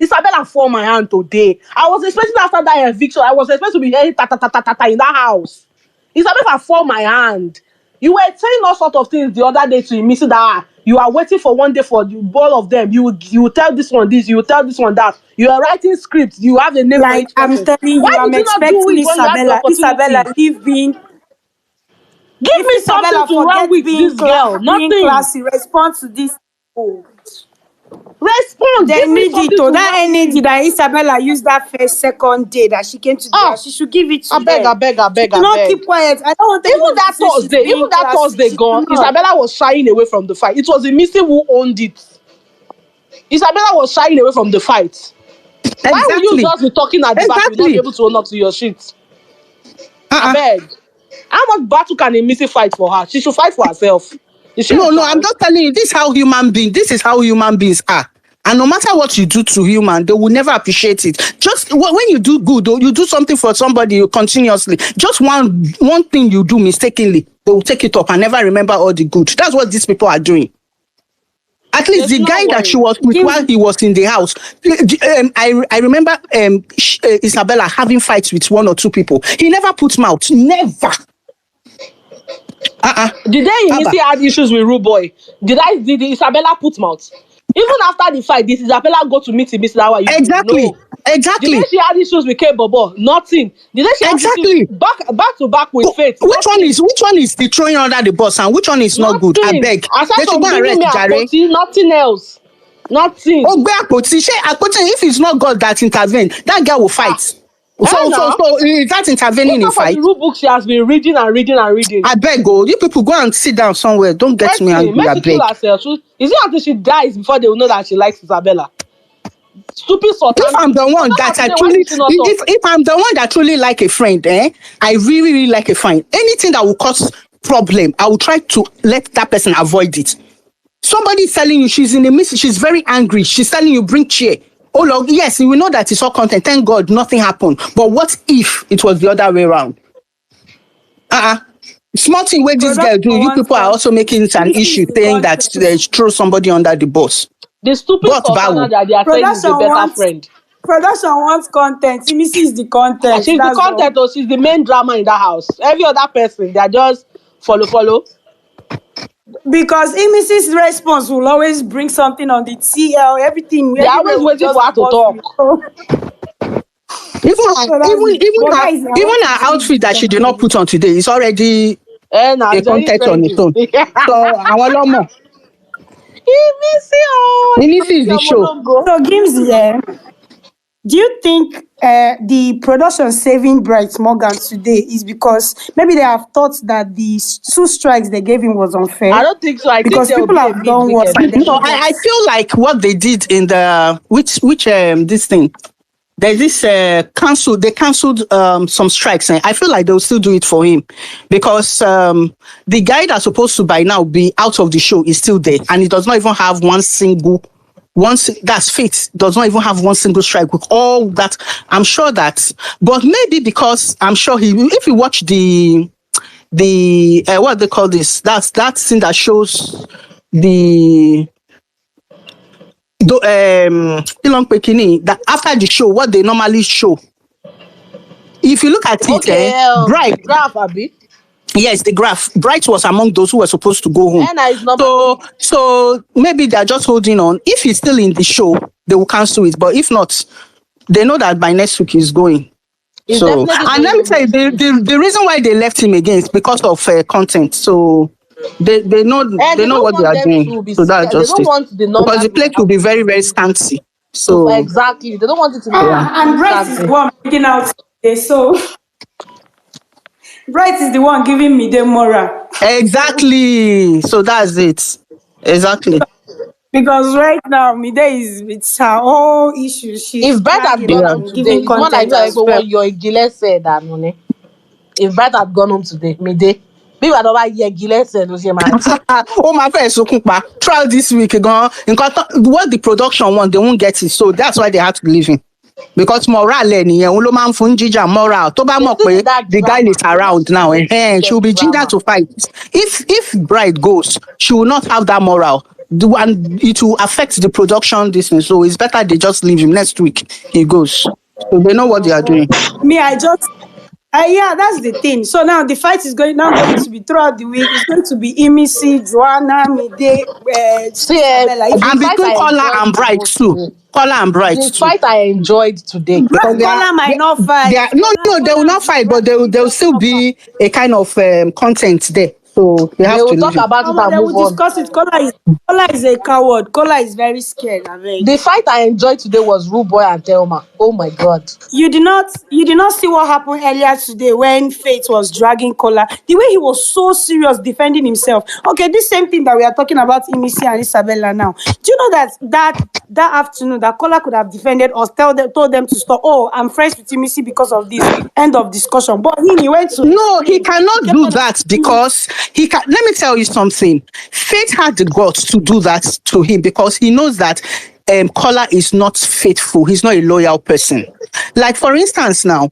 [SPEAKER 6] Isabella fall my hand today. I was expecting after that eviction, I was expecting to be hearing ta ta ta ta ta ta in that house. Isabella fall my hand. You were saying all sort of things the other day to Imisi that you are waiting for one day for the all of them. You will tell this one this, you will tell this one that. You are writing scripts. You have a name for
[SPEAKER 8] Like,
[SPEAKER 6] each
[SPEAKER 8] I'm
[SPEAKER 6] person.
[SPEAKER 8] telling
[SPEAKER 6] Why
[SPEAKER 8] you, I'm
[SPEAKER 6] did you not do
[SPEAKER 8] expecting
[SPEAKER 6] it when you had the
[SPEAKER 8] Isabella,
[SPEAKER 6] opportunity?
[SPEAKER 8] leave being.
[SPEAKER 6] Give
[SPEAKER 8] If
[SPEAKER 6] me something
[SPEAKER 8] Isabella
[SPEAKER 6] to run
[SPEAKER 8] forget
[SPEAKER 6] with
[SPEAKER 8] being
[SPEAKER 6] this girl.
[SPEAKER 8] being
[SPEAKER 6] Nothing.
[SPEAKER 8] classy, respond to this. Oh.
[SPEAKER 6] Respond.
[SPEAKER 8] They
[SPEAKER 6] Give me
[SPEAKER 8] need it
[SPEAKER 6] something
[SPEAKER 8] to
[SPEAKER 6] to
[SPEAKER 8] that
[SPEAKER 6] run
[SPEAKER 8] energy
[SPEAKER 6] with.
[SPEAKER 8] that Isabella used that first, second day that she came to the house. She should give it to
[SPEAKER 6] I beg,
[SPEAKER 8] them.
[SPEAKER 6] I beg, I
[SPEAKER 8] She
[SPEAKER 6] beg,
[SPEAKER 8] should
[SPEAKER 6] I
[SPEAKER 8] not
[SPEAKER 6] beg.
[SPEAKER 8] keep quiet. I don't want
[SPEAKER 6] Even
[SPEAKER 8] anybody to
[SPEAKER 6] that
[SPEAKER 8] say she's
[SPEAKER 6] Thursday,
[SPEAKER 8] being classy. She
[SPEAKER 6] gone,
[SPEAKER 8] should not.
[SPEAKER 6] Isabella was shying away from the fight. It was the Missy who owned it. Isabella was shying away from the fight. Why will you
[SPEAKER 4] Exactly.
[SPEAKER 6] just be talking at the back? You will not be
[SPEAKER 4] Exactly.
[SPEAKER 6] able to own up to your shit. I
[SPEAKER 4] Uh-uh.
[SPEAKER 6] beg. How much battle can a Missy fight for her? She should fight for herself. Is she a
[SPEAKER 4] No, I'm
[SPEAKER 6] child?
[SPEAKER 4] just telling you. This is how human beings are. And no matter what you do to human, they will never appreciate it. Just when you do good or you do something for somebody continuously, just one thing you do mistakenly, they will take it up and never remember all the good. That's what these people are doing. At least
[SPEAKER 6] They
[SPEAKER 4] the
[SPEAKER 6] should not
[SPEAKER 4] guy that she
[SPEAKER 6] worry.
[SPEAKER 4] was with while he was in the house, I remember Isabella having fights with one or two people. He never put mouth. Never.
[SPEAKER 6] The day
[SPEAKER 4] Abba.
[SPEAKER 6] Imisi had issues with Rude Boy, did Isabella put mouth? Even after the fight, did Isabella go to meet Imisi? How are you doing?
[SPEAKER 4] Exactly.
[SPEAKER 6] No. The day
[SPEAKER 4] Exactly.
[SPEAKER 6] she had issues with K Bobo, nothing. The day she had issues
[SPEAKER 4] Exactly.
[SPEAKER 6] back to back with Faith,
[SPEAKER 4] Which one
[SPEAKER 6] nothing.
[SPEAKER 4] is the throwing under the bus and which one is not good? I
[SPEAKER 6] Nothing.
[SPEAKER 4] beg.
[SPEAKER 6] Aside
[SPEAKER 4] They should
[SPEAKER 6] from
[SPEAKER 4] go and
[SPEAKER 6] bringing
[SPEAKER 4] arrest
[SPEAKER 6] me a
[SPEAKER 4] Jare.
[SPEAKER 6] Akpoti, nothing else. Nothing.
[SPEAKER 4] Oh, if it's not God that intervened, that girl will fight.
[SPEAKER 6] Now,
[SPEAKER 4] Is that intervening in
[SPEAKER 6] because of
[SPEAKER 4] fight?
[SPEAKER 6] the rule book she has been reading and reading and reading.
[SPEAKER 4] I beg, oh, you people go and sit down somewhere. Don't get me angry, I
[SPEAKER 6] Mercy kill
[SPEAKER 4] beg.
[SPEAKER 6] herself. Is it until she dies before they will know that she likes Isabella? Stupid
[SPEAKER 4] If
[SPEAKER 6] Sultan.
[SPEAKER 4] I'm the one
[SPEAKER 6] Sultana
[SPEAKER 4] that I
[SPEAKER 6] today, why
[SPEAKER 4] truly,
[SPEAKER 6] did she not talk?
[SPEAKER 4] if I'm the one that truly like a friend, I really, really like a friend. Anything that will cause problem, I will try to let that person avoid it. Somebody is telling you she's in a she's very angry. She's telling you bring chair. Oh, Lord, yes, we know that it's all content. Thank God nothing happened. But what if it was the other way around? Small thing where this girl
[SPEAKER 8] Production
[SPEAKER 4] do, you
[SPEAKER 8] wants
[SPEAKER 4] people are also
[SPEAKER 8] content.
[SPEAKER 4] making it an
[SPEAKER 8] This
[SPEAKER 4] issue
[SPEAKER 8] is the
[SPEAKER 4] saying that they
[SPEAKER 8] content.
[SPEAKER 4] throw somebody under the bus.
[SPEAKER 6] The stupid
[SPEAKER 4] But
[SPEAKER 6] stuff now
[SPEAKER 4] Bawo,
[SPEAKER 6] that they are saying is
[SPEAKER 8] Production
[SPEAKER 6] a better
[SPEAKER 8] wants
[SPEAKER 6] friend.
[SPEAKER 8] content. Imisi is the content.
[SPEAKER 6] She's the
[SPEAKER 8] That's
[SPEAKER 6] content,
[SPEAKER 8] all.
[SPEAKER 6] or she's the main drama in that house. Every other person, they are just follow.
[SPEAKER 8] Because Imisi's response will always bring something on the TL. Everything,
[SPEAKER 6] They are
[SPEAKER 8] everywhere
[SPEAKER 6] always
[SPEAKER 8] will
[SPEAKER 6] waiting for
[SPEAKER 8] just
[SPEAKER 6] her
[SPEAKER 8] be
[SPEAKER 6] to
[SPEAKER 8] buzzing.
[SPEAKER 6] talk.
[SPEAKER 8] So that's it. But guys, I want
[SPEAKER 4] even
[SPEAKER 8] to
[SPEAKER 4] her
[SPEAKER 8] see
[SPEAKER 4] outfit
[SPEAKER 8] the
[SPEAKER 4] that she did not
[SPEAKER 8] content.
[SPEAKER 4] put on today is already
[SPEAKER 6] And now
[SPEAKER 4] a
[SPEAKER 6] it's already
[SPEAKER 4] content on its
[SPEAKER 6] trending.
[SPEAKER 4] own. So our Lomo,
[SPEAKER 6] Imisi, oh,
[SPEAKER 4] Imisi is
[SPEAKER 6] Imisi
[SPEAKER 4] the show.
[SPEAKER 6] Omolongo.
[SPEAKER 8] So Gimsy, do you think the production saving Bright Morgan today is because maybe they have thought that the two strikes they gave him was
[SPEAKER 6] I
[SPEAKER 8] unfair?
[SPEAKER 6] don't think so. I think
[SPEAKER 8] Because
[SPEAKER 6] there will
[SPEAKER 8] people
[SPEAKER 6] be a
[SPEAKER 8] have done worse
[SPEAKER 6] mid-weekend
[SPEAKER 8] and then
[SPEAKER 4] No,
[SPEAKER 8] they
[SPEAKER 6] edition.
[SPEAKER 8] got.
[SPEAKER 4] I feel like what they did in the which this thing. There's this they cancelled some strikes, and I feel like they'll still do it for him because the guy that's supposed to by now be out of the show is still there, and he does not even have that's Fate does not even have one single strike with all that. I'm sure that, but maybe because I'm sure if you watch the what they call this, that's that thing that shows the Elon Pekini, that after the show, what they normally show. If you look at it,
[SPEAKER 6] Okay, the
[SPEAKER 4] Bright,
[SPEAKER 6] graph, Abi.
[SPEAKER 4] yes, the graph, Bright was among those who were supposed to go home.
[SPEAKER 6] And is number
[SPEAKER 4] So,
[SPEAKER 6] 3.
[SPEAKER 4] so maybe they're just holding on. If he's still in the show, they will cancel it. But if not, they know that by next week he's going.
[SPEAKER 6] He's
[SPEAKER 4] So,
[SPEAKER 6] definitely
[SPEAKER 4] and
[SPEAKER 6] going
[SPEAKER 4] let me
[SPEAKER 6] home
[SPEAKER 4] tell you,
[SPEAKER 6] next week.
[SPEAKER 4] the reason why they left him again is because of content. So they know
[SPEAKER 6] And
[SPEAKER 4] they
[SPEAKER 6] they
[SPEAKER 4] know
[SPEAKER 6] don't
[SPEAKER 4] what they
[SPEAKER 6] want
[SPEAKER 4] are
[SPEAKER 6] them
[SPEAKER 4] doing.
[SPEAKER 6] to be
[SPEAKER 4] So that's
[SPEAKER 6] scared. They
[SPEAKER 4] just
[SPEAKER 6] don't
[SPEAKER 4] it.
[SPEAKER 6] want the
[SPEAKER 4] Because the
[SPEAKER 6] numbers in
[SPEAKER 4] plate
[SPEAKER 6] the
[SPEAKER 4] will be
[SPEAKER 6] house
[SPEAKER 4] very, very scanty.
[SPEAKER 6] to
[SPEAKER 4] So
[SPEAKER 6] exactly. They don't want it to
[SPEAKER 4] yeah.
[SPEAKER 8] And
[SPEAKER 6] be
[SPEAKER 8] Bright is the
[SPEAKER 6] scanty.
[SPEAKER 8] one making out today. So Bright is the one giving me the moral.
[SPEAKER 4] Exactly. So that's it. Exactly.
[SPEAKER 8] Because right now, Mide is with her own issues. She's
[SPEAKER 6] If Bright had
[SPEAKER 8] dragging
[SPEAKER 6] gone
[SPEAKER 8] it
[SPEAKER 4] Yeah.
[SPEAKER 6] home
[SPEAKER 8] and
[SPEAKER 6] today,
[SPEAKER 8] giving
[SPEAKER 6] it's more like
[SPEAKER 8] content
[SPEAKER 6] me and
[SPEAKER 8] as well.
[SPEAKER 6] everyone your Gile said that money. If Bright had gone home today, me day. Bí wàá dọ́wọ́ yẹ Gile said ló ṣe máa rí.
[SPEAKER 4] Oh my friend sunkún pa throughout this week gan what the production want they won't get it, so that's why they had to leave him because moral ẹ̀ nìyẹn òun ló máa ń fún jíjà moral tó bá
[SPEAKER 6] They
[SPEAKER 4] mọ̀
[SPEAKER 6] still
[SPEAKER 4] pé
[SPEAKER 6] need that
[SPEAKER 4] the guy
[SPEAKER 6] drama.
[SPEAKER 4] is
[SPEAKER 6] They want
[SPEAKER 4] around
[SPEAKER 6] to
[SPEAKER 4] now
[SPEAKER 6] still
[SPEAKER 4] and
[SPEAKER 6] give
[SPEAKER 4] she will
[SPEAKER 6] them
[SPEAKER 4] be ginger
[SPEAKER 6] drama.
[SPEAKER 4] to fight. If Bride goes, she will not have that moral. And it will affect the production distance, so it's better they just leave him. Next week he goes, so they know what they are doing.
[SPEAKER 8] Me, yeah, that's the thing. So now the fight is going to be throughout the week. It's going to be Imisi, Joanna, Mide,
[SPEAKER 6] See,
[SPEAKER 8] Isabella. If
[SPEAKER 6] the
[SPEAKER 4] And
[SPEAKER 6] fight
[SPEAKER 4] between
[SPEAKER 6] I
[SPEAKER 4] Kola
[SPEAKER 6] enjoyed
[SPEAKER 4] and
[SPEAKER 6] the
[SPEAKER 4] Bright
[SPEAKER 6] most
[SPEAKER 4] too.
[SPEAKER 6] today.
[SPEAKER 4] Kola and Bright
[SPEAKER 6] The
[SPEAKER 4] too.
[SPEAKER 6] fight I enjoyed today.
[SPEAKER 4] Because
[SPEAKER 8] Kola might not
[SPEAKER 4] they
[SPEAKER 8] fight.
[SPEAKER 4] are no, they will not fight, but there will still be a kind of content there. So they
[SPEAKER 6] They
[SPEAKER 4] have to
[SPEAKER 6] will
[SPEAKER 4] leave
[SPEAKER 6] talk
[SPEAKER 4] him.
[SPEAKER 6] about it and
[SPEAKER 8] They will
[SPEAKER 6] move on.
[SPEAKER 8] discuss it. Kola is a coward. Kola is very scared. I mean.
[SPEAKER 6] The fight I enjoyed today was Rude Boy and Thelma. Oh my god.
[SPEAKER 8] You did not see what happened earlier today when Faith was dragging Kola. The way he was so serious defending himself. Okay, this same thing that we are talking about Imisi and Isabella now. Do you know that afternoon that Kola could have defended us, told them to stop. Oh, I'm friends with Imisi because of this. End of discussion. But he went to
[SPEAKER 4] No, he
[SPEAKER 8] explain. He
[SPEAKER 4] cannot
[SPEAKER 8] kept
[SPEAKER 4] do
[SPEAKER 8] on
[SPEAKER 4] that
[SPEAKER 8] explaining.
[SPEAKER 4] because he can. Let me tell you something. Faith had the guts to do that to him because he knows that Kola is not faithful. He's not a loyal person. Like for instance, now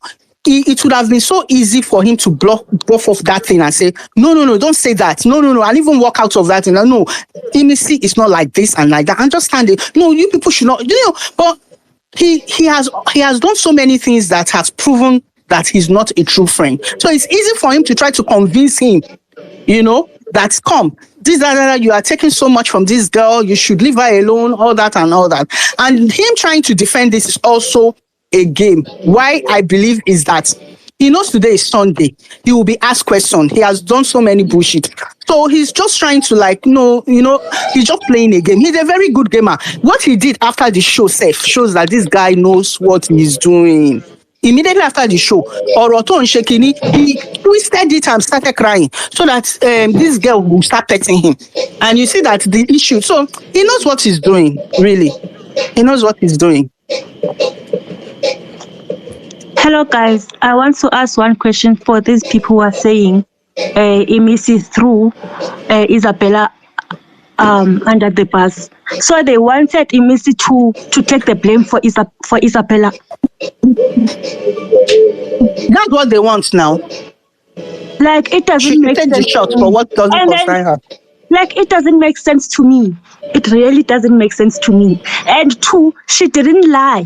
[SPEAKER 4] it would have been so easy for him to block off that thing and say, no, no, no, don't say that. No, no, no, and even walk out of that. And no, Imisi is not like this and like that. Understand it. No, you people should not. But he has done so many things that has proven that he's not a true friend. So it's easy for him to try to convince him, that come, you are taking so much from this girl, you should leave her alone, all that and all that. And him trying to defend this is also a game. Why I believe is that he knows today is Sunday. He will be asked questions. He has done so many bullshit. So he's just trying to he's just playing a game. He's a very good gamer. What he did after the show shows that this guy knows what he's doing. Immediately after the show, Oroto and Shekini, he twisted it and started crying so that this girl will start petting him. And you see that the issue. So he knows what he's doing, really. He knows what he's doing.
[SPEAKER 10] Hello, guys. I want to ask one question for these people who are saying Imisi through Isabella under the bus. So they wanted Imisi to take the blame for Isabella.
[SPEAKER 4] That's what they want now.
[SPEAKER 10] Like it
[SPEAKER 4] She
[SPEAKER 10] doesn't
[SPEAKER 4] should
[SPEAKER 10] make
[SPEAKER 4] take the
[SPEAKER 10] sense
[SPEAKER 4] shot
[SPEAKER 10] to
[SPEAKER 4] for
[SPEAKER 10] me.
[SPEAKER 4] what doesn't
[SPEAKER 10] And then
[SPEAKER 4] concern her.
[SPEAKER 10] like it doesn't make sense to me. It really doesn't make sense to me. And two, she didn't lie.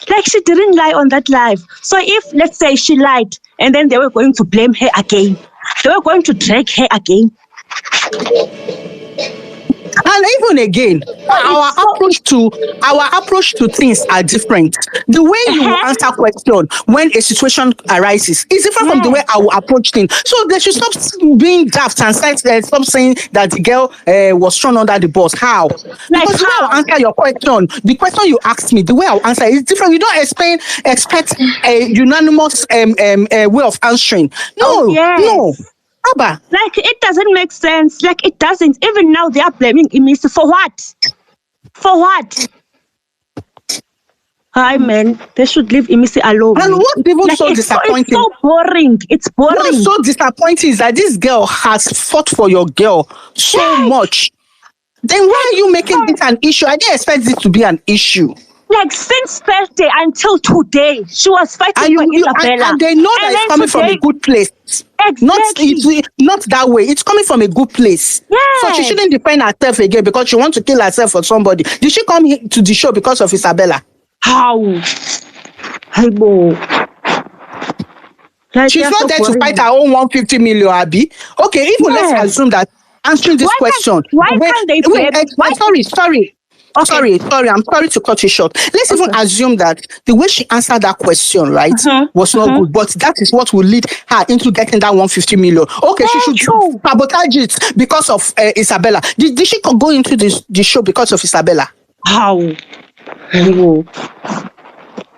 [SPEAKER 10] Like she didn't lie on that live. So if let's say she lied and then they were going to blame her again, they were going to drag her again.
[SPEAKER 4] And even again, our
[SPEAKER 10] It's so
[SPEAKER 4] approach to things are different. The way you will answer question when a situation arises is different from the way I will approach things. So they should stop being daft and stop saying that the girl was thrown under the bus. How? Because the way I will answer your question, the question you asked me, the way I will answer is different. You don't expect a unanimous way of answering. No, no. Abba.
[SPEAKER 10] Like it doesn't make sense. Like it doesn't. Even now they are blaming Imisi for what? For what? Hi man, they should leave Imisi alone.
[SPEAKER 4] And what's even so disappointing?
[SPEAKER 10] It's so boring. It's boring.
[SPEAKER 4] What's so disappointing is that this girl has fought for your girl so much. Then why are you making this an issue? I didn't expect this to be an issue.
[SPEAKER 10] Like since Thursday until today, she was fighting for Isabella.
[SPEAKER 4] And they know that it's coming from a good place.
[SPEAKER 10] Exactly.
[SPEAKER 4] Not that way. It's coming from a good place.
[SPEAKER 10] Yes.
[SPEAKER 4] So she shouldn't defend herself again because she wants to kill herself for somebody. Did she come here to the show because of Isabella?
[SPEAKER 10] How? Like
[SPEAKER 4] she's not there to fight her own 150 million, Abby. Okay, even let's assume that answering this question.
[SPEAKER 10] Why can't they
[SPEAKER 4] sorry. Okay. Sorry, I'm sorry to cut you short. Let's even assume that the way she answered that question, right, was not good, but that is what will lead her into getting that 150 million. Okay, she should sabotage it because of Isabella. Did she go into the show because of Isabella?
[SPEAKER 10] How?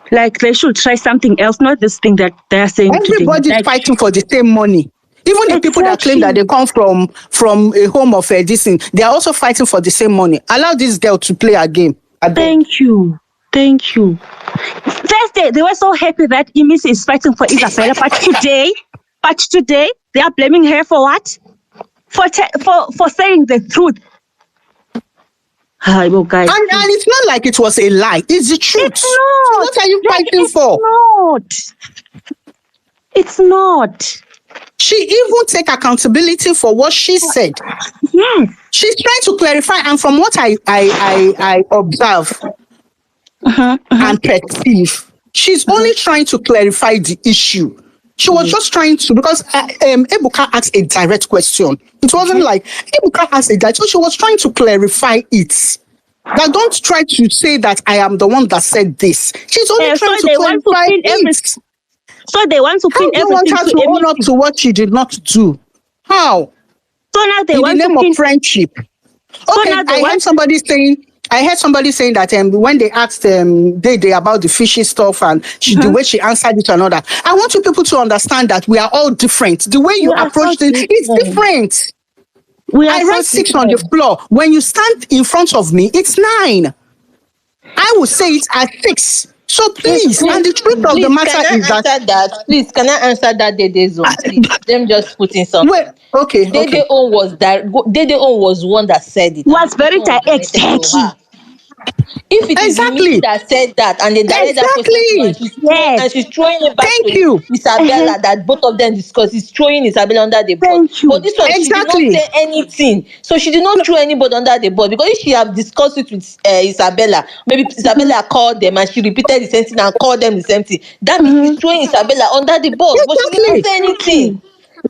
[SPEAKER 10] Like they should try something else, not this thing that they're saying.
[SPEAKER 4] Everybody's fighting for the same money. Even the people that claim that they come from a home of this thing, they are also fighting for the same money. Allow this girl to play a game.
[SPEAKER 10] Thank you. Thursday, they were so happy that Imisi is fighting for Isabella, but today they are blaming her for what? For saying the truth. Guys.
[SPEAKER 4] And it's not like it was a lie. It's the truth.
[SPEAKER 10] It's not.
[SPEAKER 4] What are you fighting for?
[SPEAKER 10] It's not.
[SPEAKER 4] She even take accountability for what she said.
[SPEAKER 10] Yes.
[SPEAKER 4] She's trying to clarify, and from what I observe and perceive, she's only trying to clarify the issue. She was just trying to, because Ibuka asked a direct question. It wasn't like Ibuka asked a direct, so she was trying to clarify it. That don't try to say that I am the one that said this. She's only trying to clarify it.
[SPEAKER 10] So they want to pin everything.
[SPEAKER 4] How do you want her to own up to what she did not do? How?
[SPEAKER 10] So now they want
[SPEAKER 4] in the name of friendship. Okay, I heard somebody saying that when they asked they about the fishy stuff and the way she answered it and all that. I want you people to understand that we are all different. The way you approach things is different. I read 6 on the floor. When you stand in front of me, it's 9. I will say it at 6. So please, and the truth of the matter is that...
[SPEAKER 9] Please, can I answer that Dede zone? Please, them just putting something.
[SPEAKER 4] Wait, okay.
[SPEAKER 9] Dede own was one that said it.
[SPEAKER 10] Was very exactly.
[SPEAKER 9] If it is me that said that and they direct that person and she's throwing it back to Isabella that both of them discuss, is throwing Isabella under the bus. But this one, she did not say anything. So she did not throw anybody under the bus, because if she have discussed it with Isabella, maybe Isabella called them and she repeated the same thing and called them the same thing. That means she's throwing Isabella under the bus, but she did not say anything.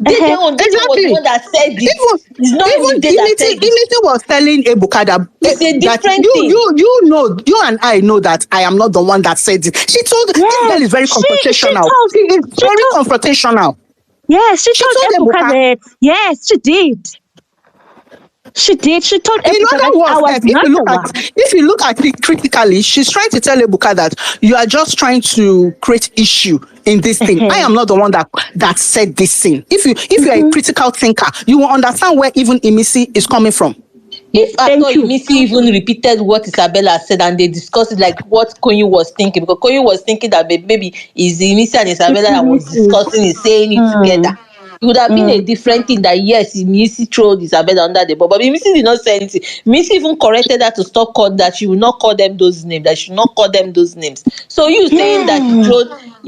[SPEAKER 9] Dede was the one that said it.
[SPEAKER 4] Imisi was telling Ibuka that
[SPEAKER 9] it's a different
[SPEAKER 4] thing. You know, you and I know that I am not the one that said it. She told this girl is very confrontational. She is very confrontational.
[SPEAKER 10] Yes, she told Ibuka that. Yes, she did. She did. She told Ibuka that
[SPEAKER 4] if you look at it critically, she's trying to tell Ibuka that you are just trying to create issue in this thing. I am not the one that said this thing. If you are a critical thinker, you will understand where even Imisi is coming from.
[SPEAKER 9] If after Imisi even repeated what Isabella said and they discussed it, like what Koyu was thinking, because Koyu was thinking that maybe is Imisi and Isabella that was discussing it, saying it together. it would have been a different thing that yes, Imisi threw Isabella under the bus. But Imisi did not say anything. Imisi even corrected her to stop calling that she will not call them those names, that she should not call them those names. So you saying that she threw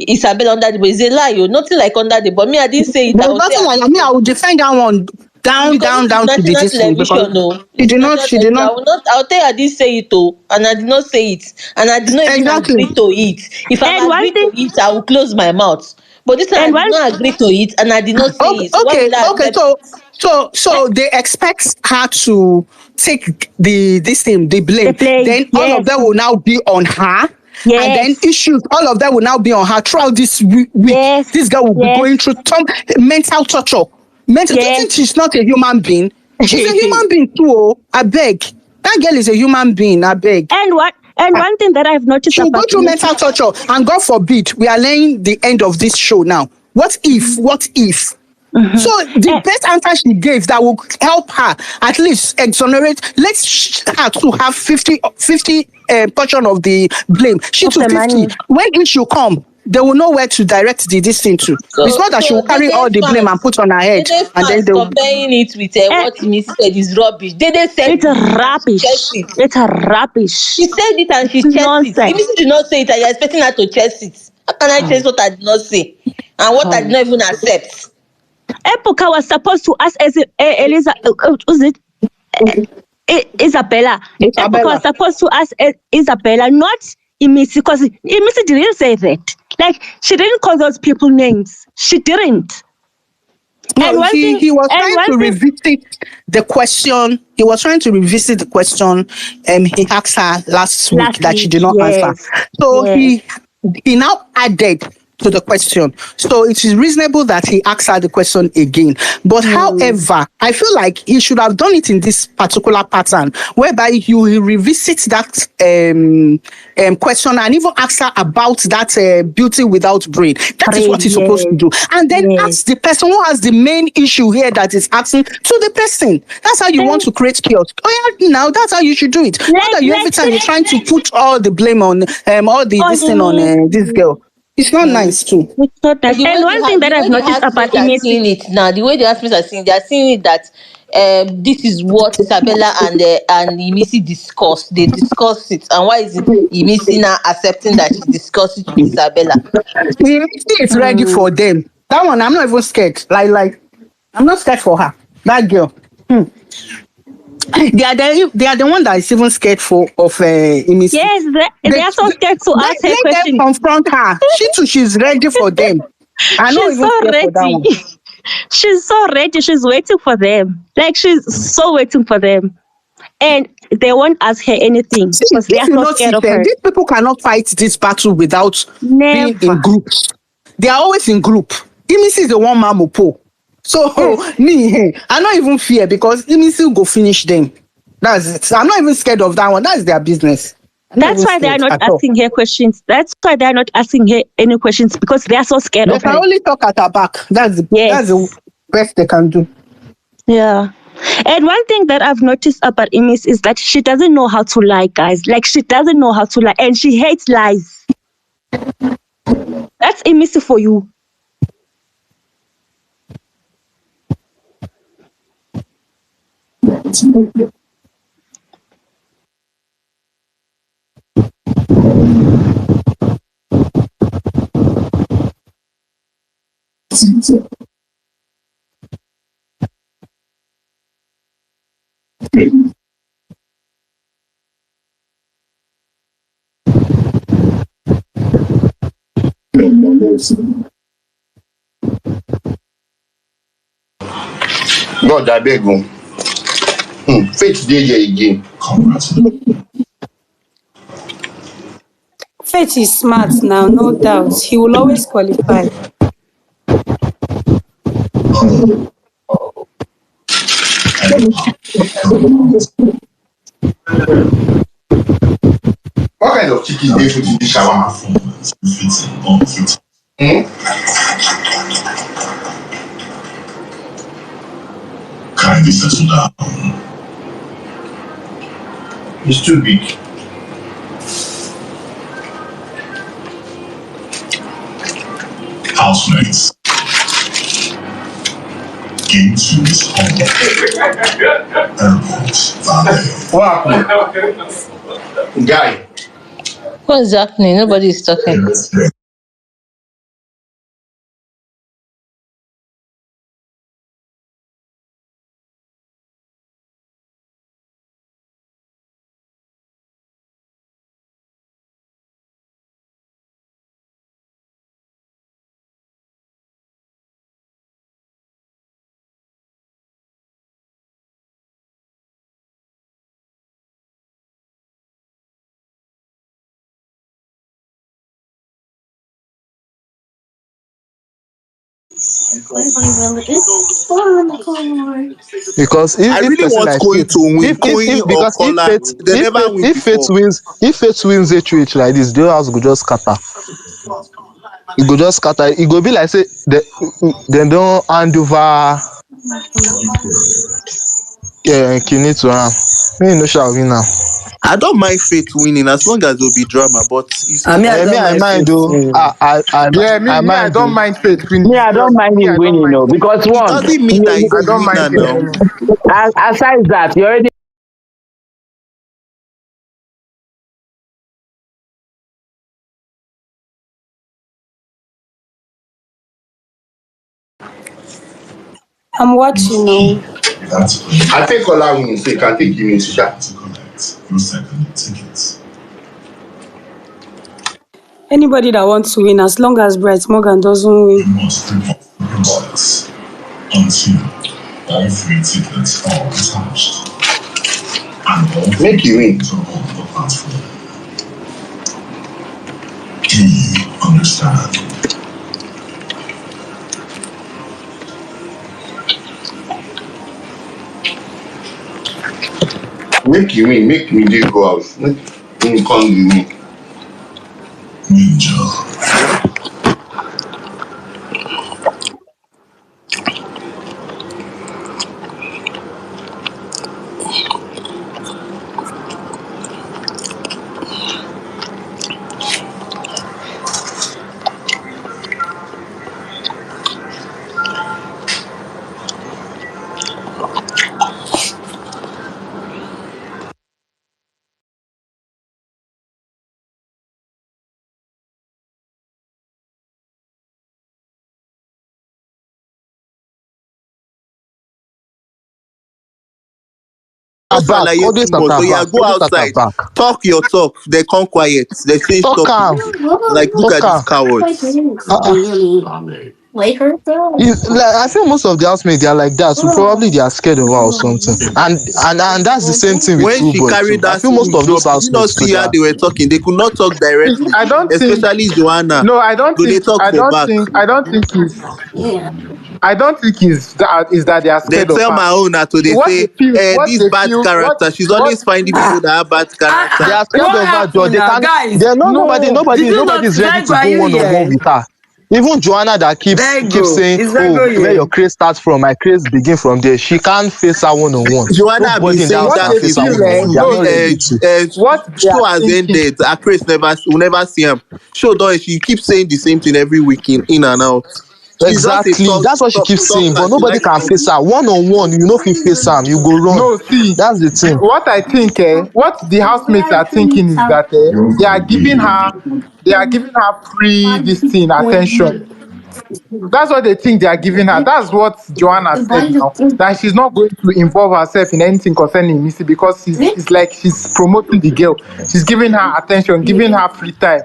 [SPEAKER 9] Isabella under the bus is a lie. You nothing like under the bus. Me, I didn't say it. I
[SPEAKER 4] There's
[SPEAKER 9] will say
[SPEAKER 4] nothing like me. I will defend that one down,
[SPEAKER 9] because
[SPEAKER 4] down,
[SPEAKER 9] this is
[SPEAKER 4] down to the
[SPEAKER 9] national
[SPEAKER 4] distance because
[SPEAKER 9] television, no.
[SPEAKER 4] she
[SPEAKER 9] It's
[SPEAKER 4] did not.
[SPEAKER 9] national
[SPEAKER 4] She did
[SPEAKER 9] television.
[SPEAKER 4] not.
[SPEAKER 9] I'll tell you I didn't say it, oh, and I did not say it, and I did not even
[SPEAKER 4] Exactly.
[SPEAKER 9] agree to it. If
[SPEAKER 10] And
[SPEAKER 9] I've
[SPEAKER 10] one
[SPEAKER 9] agreed to
[SPEAKER 10] thing,
[SPEAKER 9] it, I will close my mouth. But this time I
[SPEAKER 10] and
[SPEAKER 9] did
[SPEAKER 10] one,
[SPEAKER 9] not agree to it, and I did not say
[SPEAKER 4] Okay,
[SPEAKER 9] it. So why
[SPEAKER 4] okay,
[SPEAKER 9] will I
[SPEAKER 4] okay.
[SPEAKER 9] accept it?
[SPEAKER 4] So they expect her to take the
[SPEAKER 10] the
[SPEAKER 4] blame.
[SPEAKER 10] blame.
[SPEAKER 4] Then all of
[SPEAKER 10] Yes,
[SPEAKER 4] them will now be on her, and then
[SPEAKER 10] yes,
[SPEAKER 4] issues. All of them will now be on her throughout this week.
[SPEAKER 10] yes,
[SPEAKER 4] This girl will be
[SPEAKER 10] yes,
[SPEAKER 4] going through some mental torture. Mental. Do you think
[SPEAKER 10] yes.
[SPEAKER 4] she's not a human being? She's a human being too. Oh, I beg. That girl is a human being. I beg.
[SPEAKER 10] And one thing that I've noticed
[SPEAKER 4] She'll go
[SPEAKER 10] about
[SPEAKER 4] through
[SPEAKER 10] Imisi,
[SPEAKER 4] mental torture, and God forbid, we are laying the end of this show now. What if? What if? So the
[SPEAKER 10] eh,
[SPEAKER 4] best answer she gave that will help her at least exonerate. Her to have 50 portion of the blame. She
[SPEAKER 10] of
[SPEAKER 4] to
[SPEAKER 10] the
[SPEAKER 4] 50.
[SPEAKER 10] money.
[SPEAKER 4] When issue come, they will know where to direct this thing to. It's
[SPEAKER 9] So
[SPEAKER 4] not that she will carry all the blame and put on her head,
[SPEAKER 9] Dede
[SPEAKER 4] and then
[SPEAKER 9] fans
[SPEAKER 4] they will.
[SPEAKER 9] comparing it with
[SPEAKER 10] Eh,
[SPEAKER 9] what Miss said is rubbish. Dede said
[SPEAKER 10] it's
[SPEAKER 9] it and she checked
[SPEAKER 10] rubbish.
[SPEAKER 9] it.
[SPEAKER 10] It's rubbish.
[SPEAKER 9] She said it and she
[SPEAKER 10] It's
[SPEAKER 9] checked it.
[SPEAKER 10] nonsense.
[SPEAKER 9] Imisi did not say it and you're expecting her to chest it. How can I chase what I did not say? And what I did not even accept?
[SPEAKER 10] Epuka was supposed to ask Eliza, was it Isabella? Epuka was
[SPEAKER 4] Isabella.
[SPEAKER 10] supposed to ask Isabella, not Imisi, because Imisi didn't say that. Like, she didn't call those people names. She didn't.
[SPEAKER 4] No, he was
[SPEAKER 10] And
[SPEAKER 4] trying
[SPEAKER 10] one
[SPEAKER 4] to
[SPEAKER 10] thing,
[SPEAKER 4] revisit the question. He was trying to revisit the question he asked her last week
[SPEAKER 10] last
[SPEAKER 4] that she
[SPEAKER 10] week,
[SPEAKER 4] did not answer.
[SPEAKER 10] yes,
[SPEAKER 4] So
[SPEAKER 10] yes.
[SPEAKER 4] he now added to the question. So it is reasonable that he asked her the question again. But however, I feel like he should have done it in this particular pattern, whereby you will revisit that question and even ask her about that beauty without brain. That is
[SPEAKER 10] Brain,
[SPEAKER 4] what he's supposed to
[SPEAKER 10] yes,
[SPEAKER 4] do. And then
[SPEAKER 10] yes.
[SPEAKER 4] ask the person who has the main issue here that is asking to the person. That's how you want to create chaos. Oh yeah, now that's how you should do it. Not that you every time you're trying to put all the blame on all the this thing on this girl. It's not nice too.
[SPEAKER 10] It's not nice.
[SPEAKER 9] The
[SPEAKER 10] And
[SPEAKER 9] way
[SPEAKER 10] one thing that
[SPEAKER 9] the
[SPEAKER 10] I've
[SPEAKER 9] way the
[SPEAKER 10] noticed about
[SPEAKER 9] housemates are
[SPEAKER 10] Imisi,
[SPEAKER 9] seeing it now, the way the housemates are seeing, they are seeing it that this is what Isabella and Imisi discussed. They discussed it, and why is it Imisi now accepting that she discussed it with Isabella?
[SPEAKER 4] It's ready for them. That one, I'm not even scared. Like, I'm not scared for her. That girl. They are the one that is even scared of Imisi.
[SPEAKER 10] yes, they are so scared to ask her
[SPEAKER 4] Let them
[SPEAKER 10] question.
[SPEAKER 4] confront her. She too, she's ready for them. I'm not
[SPEAKER 10] She's
[SPEAKER 4] even
[SPEAKER 10] so
[SPEAKER 4] scared for that
[SPEAKER 10] ready.
[SPEAKER 4] one.
[SPEAKER 10] She's so ready. She's waiting for them. Like, she's so waiting for them. And they won't ask her anything
[SPEAKER 4] See,
[SPEAKER 10] because they
[SPEAKER 4] if
[SPEAKER 10] are
[SPEAKER 4] you
[SPEAKER 10] so
[SPEAKER 4] notice,
[SPEAKER 10] scared of her.
[SPEAKER 4] these people cannot fight this battle without being in
[SPEAKER 10] Never.
[SPEAKER 4] groups. They are always in group. Imisi is the one man mopo. So me, I not even fear because Imisi will go finish them. That's it. I'm not even scared of that one. That's their business.
[SPEAKER 10] That's why they are not asking her questions. That's why they are not asking her any questions because they are so scared
[SPEAKER 4] They
[SPEAKER 10] of
[SPEAKER 4] can
[SPEAKER 10] her.
[SPEAKER 4] only talk at her back. That's
[SPEAKER 10] Yes.
[SPEAKER 4] the best they can do.
[SPEAKER 10] Yeah. And one thing that I've noticed about Imis is that she doesn't know how to lie, guys. Like, she doesn't know how to lie and she hates lies. That's Imis for you.
[SPEAKER 5] God, I beg you. Faith dey here again.
[SPEAKER 11] Faith is smart now, no doubt. He will always qualify.
[SPEAKER 5] What kind of chicken dey put in this shawarma?
[SPEAKER 12] Can this settle down?
[SPEAKER 5] It's too big.
[SPEAKER 12] Housemates. into his home. Airport, valet.
[SPEAKER 5] What happened? Guy.
[SPEAKER 9] What's happening? Nobody's talking.
[SPEAKER 13] Because
[SPEAKER 5] I
[SPEAKER 13] if
[SPEAKER 5] really
[SPEAKER 13] person
[SPEAKER 5] want
[SPEAKER 13] like
[SPEAKER 5] Coin
[SPEAKER 13] Faith,
[SPEAKER 5] to win. Coin
[SPEAKER 13] if
[SPEAKER 5] or
[SPEAKER 13] because
[SPEAKER 5] Collar, they never win before.
[SPEAKER 13] if Faith wins HOH like this, the whole house go just scatter. It go just scatter. It go be like say they don't hand over Kini to am. Me no shall win now.
[SPEAKER 5] I don't mind Faith winning as long as there'll be drama, but you
[SPEAKER 2] I
[SPEAKER 5] see,
[SPEAKER 2] mean, I
[SPEAKER 13] Me
[SPEAKER 2] don't
[SPEAKER 13] I
[SPEAKER 2] mind
[SPEAKER 13] mind
[SPEAKER 2] Faith.
[SPEAKER 13] though.
[SPEAKER 7] Yeah,
[SPEAKER 13] I
[SPEAKER 7] I
[SPEAKER 13] mind
[SPEAKER 7] don't
[SPEAKER 13] though.
[SPEAKER 7] mind Faith winning.
[SPEAKER 14] Me, I don't mind
[SPEAKER 7] Me,
[SPEAKER 14] him
[SPEAKER 7] I don't
[SPEAKER 14] winning,
[SPEAKER 7] mind
[SPEAKER 14] no,
[SPEAKER 7] Faith.
[SPEAKER 14] because
[SPEAKER 5] it
[SPEAKER 14] one,
[SPEAKER 5] doesn't mean that he's
[SPEAKER 7] I
[SPEAKER 5] the
[SPEAKER 7] don't mind
[SPEAKER 5] winner
[SPEAKER 7] Faith
[SPEAKER 5] now.
[SPEAKER 7] winning.
[SPEAKER 14] aside that, you already.
[SPEAKER 11] I'm watching now.
[SPEAKER 12] That's when you
[SPEAKER 5] I think Collar wins, so you can take Imisi.
[SPEAKER 12] to collect your second ticket.
[SPEAKER 11] Anybody that wants to win, as long as Bright Morgan doesn't
[SPEAKER 12] You
[SPEAKER 11] win.
[SPEAKER 12] must report the process until all three tickets are attached and all three
[SPEAKER 5] Make you win.
[SPEAKER 12] tickets are on the platform. Do you understand?
[SPEAKER 5] Make you win. Make me do go out. Make me come you win.
[SPEAKER 12] Ninja.
[SPEAKER 5] Just
[SPEAKER 13] Back.
[SPEAKER 5] like
[SPEAKER 13] All
[SPEAKER 5] you
[SPEAKER 13] this
[SPEAKER 5] too
[SPEAKER 13] at
[SPEAKER 5] much.
[SPEAKER 13] her
[SPEAKER 5] So yeah,
[SPEAKER 13] back.
[SPEAKER 5] go
[SPEAKER 13] All this at her
[SPEAKER 5] outside,
[SPEAKER 13] back.
[SPEAKER 5] talk your talk. They come quiet. They change
[SPEAKER 13] Talk
[SPEAKER 5] topic.
[SPEAKER 13] am.
[SPEAKER 5] Like look
[SPEAKER 13] Talk
[SPEAKER 5] at these
[SPEAKER 13] am.
[SPEAKER 5] cowards.
[SPEAKER 13] Like, I feel most of the housemates they are like that. So probably they are scared of her or something. And that's the same thing with
[SPEAKER 5] When
[SPEAKER 13] True
[SPEAKER 5] she
[SPEAKER 13] Boy too.
[SPEAKER 5] carried
[SPEAKER 13] I
[SPEAKER 5] that
[SPEAKER 13] feel most
[SPEAKER 5] school
[SPEAKER 13] of those
[SPEAKER 5] job, did you not
[SPEAKER 13] housemates too.
[SPEAKER 5] see
[SPEAKER 13] They
[SPEAKER 5] how
[SPEAKER 13] are,
[SPEAKER 5] they were talking? They could not talk directly,
[SPEAKER 7] I don't think.
[SPEAKER 5] especially Joanna.
[SPEAKER 7] No, I don't
[SPEAKER 5] Go they
[SPEAKER 7] think.
[SPEAKER 5] talk
[SPEAKER 7] I
[SPEAKER 5] for
[SPEAKER 7] don't
[SPEAKER 5] back.
[SPEAKER 7] think. I don't think it's. I don't think is that they are
[SPEAKER 5] They
[SPEAKER 7] scared of
[SPEAKER 5] tell
[SPEAKER 7] her.
[SPEAKER 5] my own to they
[SPEAKER 7] What they
[SPEAKER 5] say,
[SPEAKER 7] feel. What
[SPEAKER 5] this
[SPEAKER 7] they
[SPEAKER 5] bad
[SPEAKER 7] feel.
[SPEAKER 5] character. She's
[SPEAKER 7] What.
[SPEAKER 5] always finding people that have bad
[SPEAKER 13] they
[SPEAKER 5] character.
[SPEAKER 13] are scared
[SPEAKER 2] What
[SPEAKER 13] of her. Joe.
[SPEAKER 2] happened
[SPEAKER 13] They
[SPEAKER 2] now,
[SPEAKER 13] can.
[SPEAKER 2] guys?
[SPEAKER 13] They know
[SPEAKER 2] No, did you
[SPEAKER 13] nobody
[SPEAKER 2] not?
[SPEAKER 13] is ready
[SPEAKER 2] Vego,
[SPEAKER 13] to
[SPEAKER 2] are
[SPEAKER 13] go
[SPEAKER 2] you
[SPEAKER 13] one on one
[SPEAKER 2] here?
[SPEAKER 13] with her. Even Joanna that keeps
[SPEAKER 2] Vego,
[SPEAKER 13] saying,
[SPEAKER 2] is
[SPEAKER 13] "Oh,
[SPEAKER 2] Vego
[SPEAKER 13] where your
[SPEAKER 2] here?
[SPEAKER 13] craze starts from, my craze begin from there." She can't face her one on one.
[SPEAKER 5] Joanna have been
[SPEAKER 13] Nobody in the
[SPEAKER 5] saying
[SPEAKER 13] house
[SPEAKER 7] What
[SPEAKER 13] can
[SPEAKER 5] that
[SPEAKER 7] they
[SPEAKER 13] face her
[SPEAKER 7] feel.
[SPEAKER 13] one on one. They are
[SPEAKER 7] No,
[SPEAKER 13] not ready
[SPEAKER 7] see.
[SPEAKER 13] to.
[SPEAKER 7] What they
[SPEAKER 5] Show
[SPEAKER 7] are
[SPEAKER 5] has
[SPEAKER 7] thinking.
[SPEAKER 5] ended. Her craze never will never see him. Show don't she keeps saying the same thing every week in and out. She's just a
[SPEAKER 13] Exactly. That's what she keeps saying.
[SPEAKER 5] talker.
[SPEAKER 13] But
[SPEAKER 5] She
[SPEAKER 13] nobody
[SPEAKER 5] likes
[SPEAKER 13] can face
[SPEAKER 5] talking.
[SPEAKER 13] her. One on one, you know if you face her, you go run.
[SPEAKER 7] No, see.
[SPEAKER 13] That's the thing.
[SPEAKER 7] What I think. What the housemates are thinking is that
[SPEAKER 12] You're
[SPEAKER 7] they are
[SPEAKER 12] going to be
[SPEAKER 7] giving
[SPEAKER 12] here.
[SPEAKER 7] her. They are giving her free this thing attention. That's what they think they are giving her. That's what Joanna said now. That she's not going to involve herself in anything concerning Missy because it's like she's promoting the girl. She's giving her attention, giving her free time.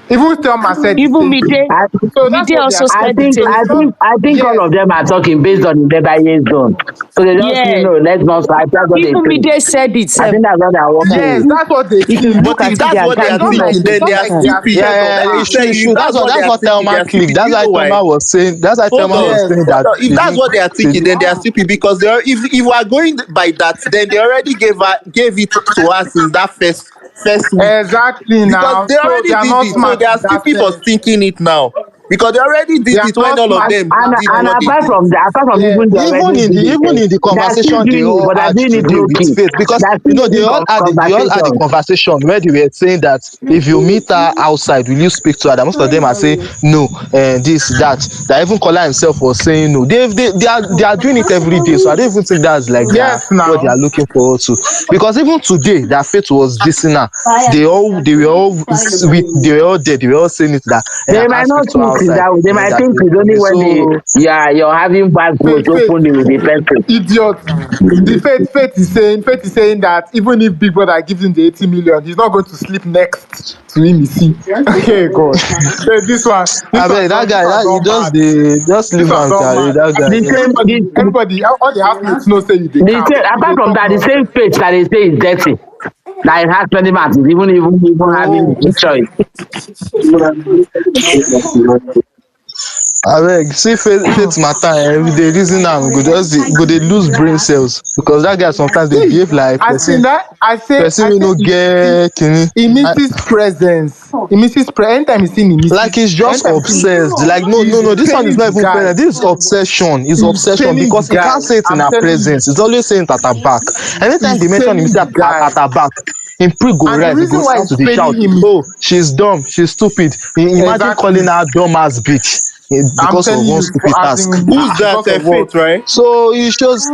[SPEAKER 7] Even Thelma said the
[SPEAKER 10] Even
[SPEAKER 7] same thing.
[SPEAKER 10] Mide,
[SPEAKER 14] I,
[SPEAKER 7] So that's
[SPEAKER 10] Mide
[SPEAKER 7] what they are
[SPEAKER 10] also
[SPEAKER 14] I
[SPEAKER 10] said
[SPEAKER 7] thinking.
[SPEAKER 10] the
[SPEAKER 14] think
[SPEAKER 7] So
[SPEAKER 10] same
[SPEAKER 14] I
[SPEAKER 7] it's not,
[SPEAKER 10] thing.
[SPEAKER 14] think I think
[SPEAKER 7] yes.
[SPEAKER 14] all of them are talking based on the Beverly zone. So they just feel
[SPEAKER 10] Yes.
[SPEAKER 14] no, let's not fight. That's what they
[SPEAKER 10] Even
[SPEAKER 14] think.
[SPEAKER 10] Mide said it.
[SPEAKER 14] I
[SPEAKER 10] Sef.
[SPEAKER 14] think that's what they're working
[SPEAKER 7] Yes,
[SPEAKER 14] with.
[SPEAKER 7] that's what they
[SPEAKER 14] If you
[SPEAKER 7] feel.
[SPEAKER 14] look
[SPEAKER 5] But
[SPEAKER 14] at
[SPEAKER 5] if
[SPEAKER 14] it, they
[SPEAKER 5] that's
[SPEAKER 14] are
[SPEAKER 5] what they are
[SPEAKER 7] It's not
[SPEAKER 14] ganging
[SPEAKER 7] like
[SPEAKER 14] up.
[SPEAKER 5] thinking, then they are
[SPEAKER 7] they are
[SPEAKER 5] stupid.
[SPEAKER 7] scared of
[SPEAKER 13] Yeah,
[SPEAKER 7] her.
[SPEAKER 13] it's
[SPEAKER 5] If
[SPEAKER 13] true, it's
[SPEAKER 5] they,
[SPEAKER 13] true.
[SPEAKER 5] if that's what they
[SPEAKER 13] That's
[SPEAKER 5] are
[SPEAKER 13] what
[SPEAKER 5] thinking, they
[SPEAKER 13] Thelma
[SPEAKER 5] are
[SPEAKER 13] clicked.
[SPEAKER 5] stupid. Do
[SPEAKER 13] That's
[SPEAKER 5] you
[SPEAKER 13] why
[SPEAKER 5] know why?
[SPEAKER 13] Thelma was saying. That's why
[SPEAKER 5] Hold
[SPEAKER 13] Thelma
[SPEAKER 5] on,
[SPEAKER 13] was
[SPEAKER 7] Yes.
[SPEAKER 13] saying
[SPEAKER 5] hold
[SPEAKER 13] that
[SPEAKER 5] on. If
[SPEAKER 13] they
[SPEAKER 5] that's
[SPEAKER 13] didn't.
[SPEAKER 5] what they are
[SPEAKER 13] They
[SPEAKER 5] thinking,
[SPEAKER 13] did.
[SPEAKER 5] then they are stupid because they are. If we are going by that, then they already gave it to us since that first week
[SPEAKER 7] Exactly
[SPEAKER 5] because
[SPEAKER 7] now.
[SPEAKER 5] they
[SPEAKER 7] So
[SPEAKER 5] already
[SPEAKER 7] they are
[SPEAKER 5] did
[SPEAKER 7] not
[SPEAKER 5] it. So
[SPEAKER 7] smart
[SPEAKER 5] they are
[SPEAKER 7] in that
[SPEAKER 5] stupid for
[SPEAKER 7] sense.
[SPEAKER 5] thinking it now. Because they already
[SPEAKER 7] They
[SPEAKER 5] did
[SPEAKER 7] are
[SPEAKER 5] it when
[SPEAKER 7] not
[SPEAKER 5] all of
[SPEAKER 7] smart
[SPEAKER 5] them
[SPEAKER 14] And
[SPEAKER 5] did
[SPEAKER 7] enough.
[SPEAKER 5] what they did.
[SPEAKER 14] apart from
[SPEAKER 7] Yeah.
[SPEAKER 14] even they
[SPEAKER 13] even
[SPEAKER 14] already
[SPEAKER 13] in the
[SPEAKER 14] did it,
[SPEAKER 13] even in the
[SPEAKER 14] they're still
[SPEAKER 13] conversation they
[SPEAKER 14] doing it,
[SPEAKER 13] all
[SPEAKER 14] but they're
[SPEAKER 13] had
[SPEAKER 14] doing it
[SPEAKER 13] today
[SPEAKER 14] low
[SPEAKER 13] with
[SPEAKER 14] key.
[SPEAKER 13] Faith, because
[SPEAKER 14] They're still
[SPEAKER 13] they
[SPEAKER 14] using
[SPEAKER 13] all had the
[SPEAKER 14] conversation.
[SPEAKER 13] conversation where they were saying that if you meet her outside, will you speak to her? That most of them are saying no, and this that. That even Kola himself was saying no. They are doing it every day, so I don't even think that's like that
[SPEAKER 7] Yes,
[SPEAKER 13] what they
[SPEAKER 7] now.
[SPEAKER 13] are looking forward to. Because even today, that Faith was dissing her. They were all there. They were all saying it that I
[SPEAKER 14] They
[SPEAKER 13] can't
[SPEAKER 14] might
[SPEAKER 13] speak
[SPEAKER 14] not
[SPEAKER 13] to her
[SPEAKER 14] see it
[SPEAKER 13] outside.
[SPEAKER 14] that way. They
[SPEAKER 13] And
[SPEAKER 14] might
[SPEAKER 13] that
[SPEAKER 14] think it's only when they
[SPEAKER 13] so
[SPEAKER 14] you're having bad growth
[SPEAKER 7] Faith, Faith,
[SPEAKER 14] openly with the person.
[SPEAKER 7] idiot. The Faith is saying that even if Big Brother gives him the 80 million, he's not going to sleep next to him. You see, hey God,
[SPEAKER 13] I mean
[SPEAKER 7] this
[SPEAKER 13] that
[SPEAKER 7] one
[SPEAKER 13] he
[SPEAKER 7] don't
[SPEAKER 13] just
[SPEAKER 7] mad.
[SPEAKER 13] leave
[SPEAKER 7] This one
[SPEAKER 13] am
[SPEAKER 7] don't
[SPEAKER 13] carry
[SPEAKER 7] mad.
[SPEAKER 13] that
[SPEAKER 7] I
[SPEAKER 13] guy.
[SPEAKER 14] The
[SPEAKER 7] mean,
[SPEAKER 14] same
[SPEAKER 7] everybody, all the housemates know say you they
[SPEAKER 14] the
[SPEAKER 7] calm.
[SPEAKER 14] same
[SPEAKER 7] You
[SPEAKER 14] apart
[SPEAKER 7] they
[SPEAKER 14] from
[SPEAKER 7] talk
[SPEAKER 14] that, the same
[SPEAKER 7] nonsense.
[SPEAKER 14] faith that they say is dirty. That it has many matches, even having
[SPEAKER 7] Oh,
[SPEAKER 14] the choice.
[SPEAKER 13] Abeg see faith matter we dey reason am go dey lose brain cells because that guy sometimes dey
[SPEAKER 7] see,
[SPEAKER 13] behave like
[SPEAKER 7] I
[SPEAKER 13] person
[SPEAKER 7] seen that.
[SPEAKER 13] person
[SPEAKER 7] I
[SPEAKER 13] wey
[SPEAKER 7] say,
[SPEAKER 13] no get kini.
[SPEAKER 7] in Mrs. presence, anytime you see in
[SPEAKER 13] Like
[SPEAKER 7] Mrs.
[SPEAKER 13] he's just
[SPEAKER 7] anytime you see,
[SPEAKER 13] obsessed. Like
[SPEAKER 7] he's
[SPEAKER 13] no, this one is
[SPEAKER 7] paining
[SPEAKER 13] not
[SPEAKER 7] the
[SPEAKER 13] even
[SPEAKER 7] guy.
[SPEAKER 13] present. This is obsession. Is
[SPEAKER 7] He's
[SPEAKER 13] obsession
[SPEAKER 7] paining the
[SPEAKER 13] because he
[SPEAKER 7] guy.
[SPEAKER 13] can't say it in
[SPEAKER 7] I'm
[SPEAKER 13] her
[SPEAKER 7] telling you,
[SPEAKER 13] presence. He's always saying it at her back. Anytime they
[SPEAKER 7] he's
[SPEAKER 13] mention him
[SPEAKER 7] paining
[SPEAKER 13] say
[SPEAKER 7] the
[SPEAKER 13] at
[SPEAKER 7] guy.
[SPEAKER 13] her back, him prick go
[SPEAKER 7] And the
[SPEAKER 13] rise. He go
[SPEAKER 7] reason why
[SPEAKER 13] start to
[SPEAKER 7] he's
[SPEAKER 13] dey shout.
[SPEAKER 7] paining him is
[SPEAKER 13] Oh, she's dumb. She's stupid. Imagine calling
[SPEAKER 7] exactly.
[SPEAKER 13] her dumb ass bitch
[SPEAKER 7] I'm
[SPEAKER 13] because of
[SPEAKER 7] telling
[SPEAKER 13] one
[SPEAKER 7] you,
[SPEAKER 13] stupid
[SPEAKER 7] for as
[SPEAKER 13] task.
[SPEAKER 7] in
[SPEAKER 5] Who's that?
[SPEAKER 7] because of what?
[SPEAKER 5] Faith, right?
[SPEAKER 13] So it shows.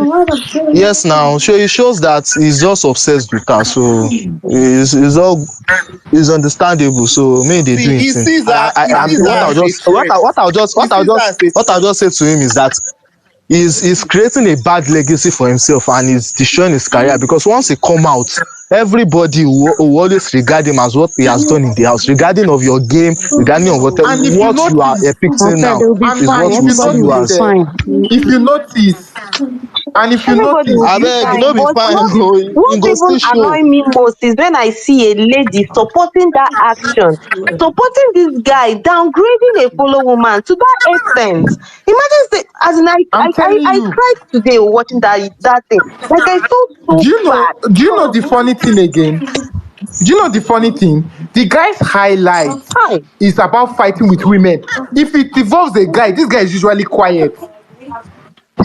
[SPEAKER 13] Yes, now. So it shows that he's just obsessed with her. So it's all is understandable. So may they do
[SPEAKER 5] See,
[SPEAKER 13] him thing.
[SPEAKER 5] he
[SPEAKER 7] I'm
[SPEAKER 5] sees her
[SPEAKER 7] telling
[SPEAKER 5] as a threat. He sees her as a
[SPEAKER 13] What I'll
[SPEAKER 5] threat.
[SPEAKER 13] just say to him is that he's creating a bad legacy for himself and he's destroying his career because once he come out, everybody will always regard him as what he has done in the house, regarding of your game, regarding of
[SPEAKER 7] and if you
[SPEAKER 13] what you are
[SPEAKER 7] notice,
[SPEAKER 8] I
[SPEAKER 13] depicting
[SPEAKER 8] said
[SPEAKER 13] now
[SPEAKER 8] they'll be
[SPEAKER 7] and
[SPEAKER 13] is
[SPEAKER 8] fine.
[SPEAKER 13] what
[SPEAKER 7] if
[SPEAKER 13] we
[SPEAKER 7] you
[SPEAKER 13] see
[SPEAKER 8] Everybody
[SPEAKER 13] you
[SPEAKER 8] will be
[SPEAKER 7] notice,
[SPEAKER 13] as.
[SPEAKER 8] fine.
[SPEAKER 7] if you notice, and if you
[SPEAKER 15] Everybody will
[SPEAKER 7] notice,
[SPEAKER 15] be
[SPEAKER 13] Abeg,
[SPEAKER 15] fine.
[SPEAKER 13] no be
[SPEAKER 15] But
[SPEAKER 13] fine oh,
[SPEAKER 15] what
[SPEAKER 13] e go
[SPEAKER 15] even
[SPEAKER 13] still show.
[SPEAKER 15] annoy me most is when I see a lady supporting that action, supporting this guy, downgrading a fellow woman to that extent. Imagine, as in,
[SPEAKER 7] I'm telling
[SPEAKER 15] I
[SPEAKER 7] you.
[SPEAKER 15] cried today watching that thing. Like I felt so bad.
[SPEAKER 7] Do you know the funny thing again? Do you know the funny thing? The guy's highlight
[SPEAKER 15] Hi.
[SPEAKER 7] is about fighting with women. If it involves a guy, this guy is usually quiet.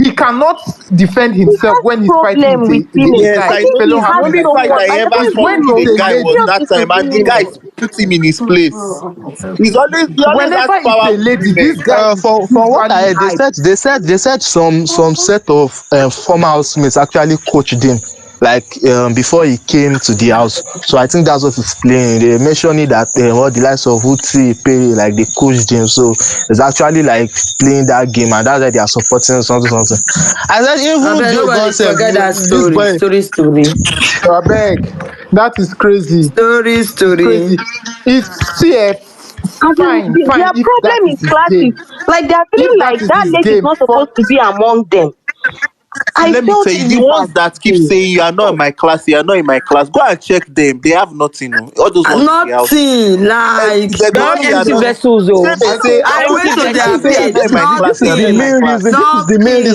[SPEAKER 7] He cannot defend
[SPEAKER 15] He
[SPEAKER 7] himself
[SPEAKER 15] has
[SPEAKER 7] when he's fighting with
[SPEAKER 15] problem with
[SPEAKER 7] a
[SPEAKER 15] women.
[SPEAKER 5] Yes,
[SPEAKER 7] guy,
[SPEAKER 15] I
[SPEAKER 5] I
[SPEAKER 7] a
[SPEAKER 15] think
[SPEAKER 5] know
[SPEAKER 7] fellow
[SPEAKER 15] he
[SPEAKER 5] this. The
[SPEAKER 15] has
[SPEAKER 5] only
[SPEAKER 7] housemate.
[SPEAKER 5] fight
[SPEAKER 15] someone.
[SPEAKER 5] that he
[SPEAKER 15] Like I
[SPEAKER 5] ever
[SPEAKER 7] It's
[SPEAKER 15] don't
[SPEAKER 5] fought
[SPEAKER 15] even
[SPEAKER 7] when
[SPEAKER 5] with
[SPEAKER 15] know.
[SPEAKER 5] the
[SPEAKER 7] it's a
[SPEAKER 5] guy
[SPEAKER 15] Like
[SPEAKER 5] was
[SPEAKER 7] lady.
[SPEAKER 5] that
[SPEAKER 15] seriously
[SPEAKER 5] time, and the
[SPEAKER 15] speaking.
[SPEAKER 5] guy put him in his place. He always has
[SPEAKER 7] Whenever it's
[SPEAKER 5] power
[SPEAKER 7] a
[SPEAKER 5] with
[SPEAKER 7] lady, this
[SPEAKER 5] women.
[SPEAKER 7] guy is
[SPEAKER 13] For what I
[SPEAKER 7] usually
[SPEAKER 13] heard,
[SPEAKER 7] hype.
[SPEAKER 13] they said some set of former housemates actually coached him like before he came to the house. So I think that's what it's playing. They mentioning that all the likes of Uti, Perry, like they coached him. So it's actually like playing that game, and that's why they are supporting something. I said even
[SPEAKER 2] Abeg,
[SPEAKER 13] Joe
[SPEAKER 2] nobody
[SPEAKER 13] God said
[SPEAKER 2] forget that
[SPEAKER 13] this
[SPEAKER 2] story.
[SPEAKER 13] boy.
[SPEAKER 7] I beg. That is crazy. It's
[SPEAKER 2] Story.
[SPEAKER 7] crazy. It's see,
[SPEAKER 15] As in,
[SPEAKER 7] fine
[SPEAKER 15] their
[SPEAKER 7] if that
[SPEAKER 15] problem
[SPEAKER 7] is
[SPEAKER 15] is
[SPEAKER 7] his
[SPEAKER 15] classes.
[SPEAKER 7] game.
[SPEAKER 15] Like they are
[SPEAKER 7] If
[SPEAKER 15] feeling
[SPEAKER 7] that
[SPEAKER 15] like
[SPEAKER 7] is
[SPEAKER 15] that
[SPEAKER 7] his
[SPEAKER 15] lady is
[SPEAKER 7] game,
[SPEAKER 15] not supposed to be among them.
[SPEAKER 5] See,
[SPEAKER 15] I
[SPEAKER 5] let me
[SPEAKER 15] felt
[SPEAKER 5] tell you, the ones that keep
[SPEAKER 15] awful.
[SPEAKER 5] saying you are not in my class, you are not in my class, go and check them. They have nothing. No. All those ones in the house.
[SPEAKER 2] Nothing like
[SPEAKER 5] They're the
[SPEAKER 2] don't
[SPEAKER 5] ones
[SPEAKER 14] They're
[SPEAKER 5] you are
[SPEAKER 14] empty
[SPEAKER 2] even.
[SPEAKER 5] not.
[SPEAKER 14] vessels,
[SPEAKER 5] Say
[SPEAKER 14] oh.
[SPEAKER 5] they say,
[SPEAKER 2] I
[SPEAKER 5] all those
[SPEAKER 2] went
[SPEAKER 5] people
[SPEAKER 2] to
[SPEAKER 5] that
[SPEAKER 2] their
[SPEAKER 5] keep saying you are
[SPEAKER 2] page.
[SPEAKER 5] not in my class, you are not in my class.
[SPEAKER 13] This is the main reason.
[SPEAKER 2] Nothing.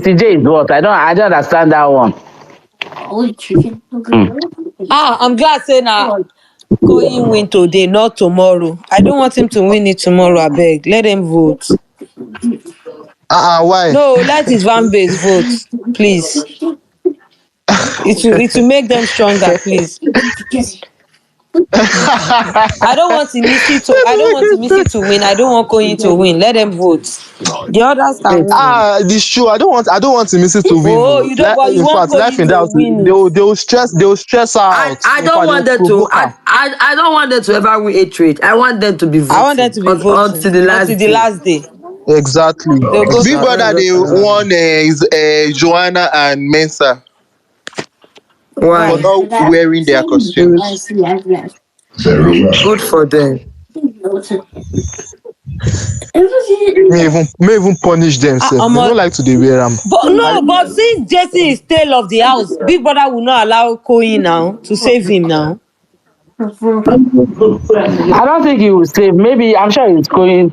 [SPEAKER 14] Tracy J is what? I don't understand that one.
[SPEAKER 11] I'm glad saying Koyin win today, not tomorrow. I don't want him to win it tomorrow, I beg. Let him vote.
[SPEAKER 13] Why?
[SPEAKER 11] No, let his fan base vote, please. It will make them stronger, please. I don't want Imisi to win. I don't want Koyin to win. Let them vote. The others can win.
[SPEAKER 13] This true. I don't want Imisi to win.
[SPEAKER 11] Oh,
[SPEAKER 13] Oh.
[SPEAKER 11] you don't, but you
[SPEAKER 13] In
[SPEAKER 11] want
[SPEAKER 13] fact, life
[SPEAKER 11] Koyin
[SPEAKER 13] in
[SPEAKER 11] to
[SPEAKER 13] doubt,
[SPEAKER 11] win it.
[SPEAKER 13] they will stress her
[SPEAKER 2] I,
[SPEAKER 13] out.
[SPEAKER 2] I
[SPEAKER 13] In
[SPEAKER 2] don't
[SPEAKER 13] fact, they
[SPEAKER 2] want
[SPEAKER 13] will
[SPEAKER 2] them to
[SPEAKER 13] provoke her.
[SPEAKER 2] I don't want them to ever win a trade. I want them to be
[SPEAKER 11] I want them
[SPEAKER 2] voting
[SPEAKER 11] to be voting
[SPEAKER 2] until the
[SPEAKER 11] until
[SPEAKER 2] last
[SPEAKER 11] the
[SPEAKER 2] day.
[SPEAKER 11] last day.
[SPEAKER 13] Exactly.
[SPEAKER 11] They'll go
[SPEAKER 16] Big
[SPEAKER 11] to
[SPEAKER 2] That's
[SPEAKER 16] Brother,
[SPEAKER 11] vote.
[SPEAKER 16] they
[SPEAKER 2] just what I want.
[SPEAKER 16] won is Joanna and Mensa for
[SPEAKER 2] Why?
[SPEAKER 11] Why?
[SPEAKER 16] not wearing their costumes.
[SPEAKER 12] Very well.
[SPEAKER 2] Good for them.
[SPEAKER 13] May even punish themselves. They
[SPEAKER 11] Omo,
[SPEAKER 13] don't like to dey wear them.
[SPEAKER 11] but no, but since Jason is tail of the house, Big Brother will not allow Koyin now to save him now.
[SPEAKER 14] I don't think he will save. Maybe I'm sure he's going.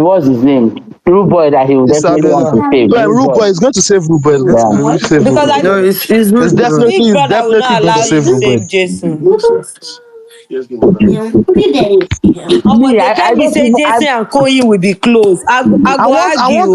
[SPEAKER 14] What's his name? Rude boy that he will definitely want
[SPEAKER 13] Isabella.
[SPEAKER 14] to save.
[SPEAKER 13] Well,
[SPEAKER 14] Rude
[SPEAKER 13] Rude
[SPEAKER 14] boy.
[SPEAKER 13] Boy is going to save Rude Boy. Is going
[SPEAKER 14] Yeah.
[SPEAKER 13] to save Rude
[SPEAKER 11] Because
[SPEAKER 13] Boy.
[SPEAKER 11] I
[SPEAKER 2] No, it's
[SPEAKER 13] It's
[SPEAKER 2] rude.
[SPEAKER 13] definitely,
[SPEAKER 11] Big
[SPEAKER 13] it's
[SPEAKER 11] Brother will
[SPEAKER 13] definitely
[SPEAKER 11] not
[SPEAKER 13] going to
[SPEAKER 11] allow you
[SPEAKER 13] save
[SPEAKER 11] to
[SPEAKER 13] Rude Boy.
[SPEAKER 11] save Jason.
[SPEAKER 14] Me,
[SPEAKER 11] But they
[SPEAKER 14] I
[SPEAKER 11] tell me
[SPEAKER 14] don't
[SPEAKER 11] say
[SPEAKER 14] even.
[SPEAKER 11] Jason and Koyin will be close. I
[SPEAKER 13] I
[SPEAKER 11] go
[SPEAKER 13] want, I want,
[SPEAKER 11] argue.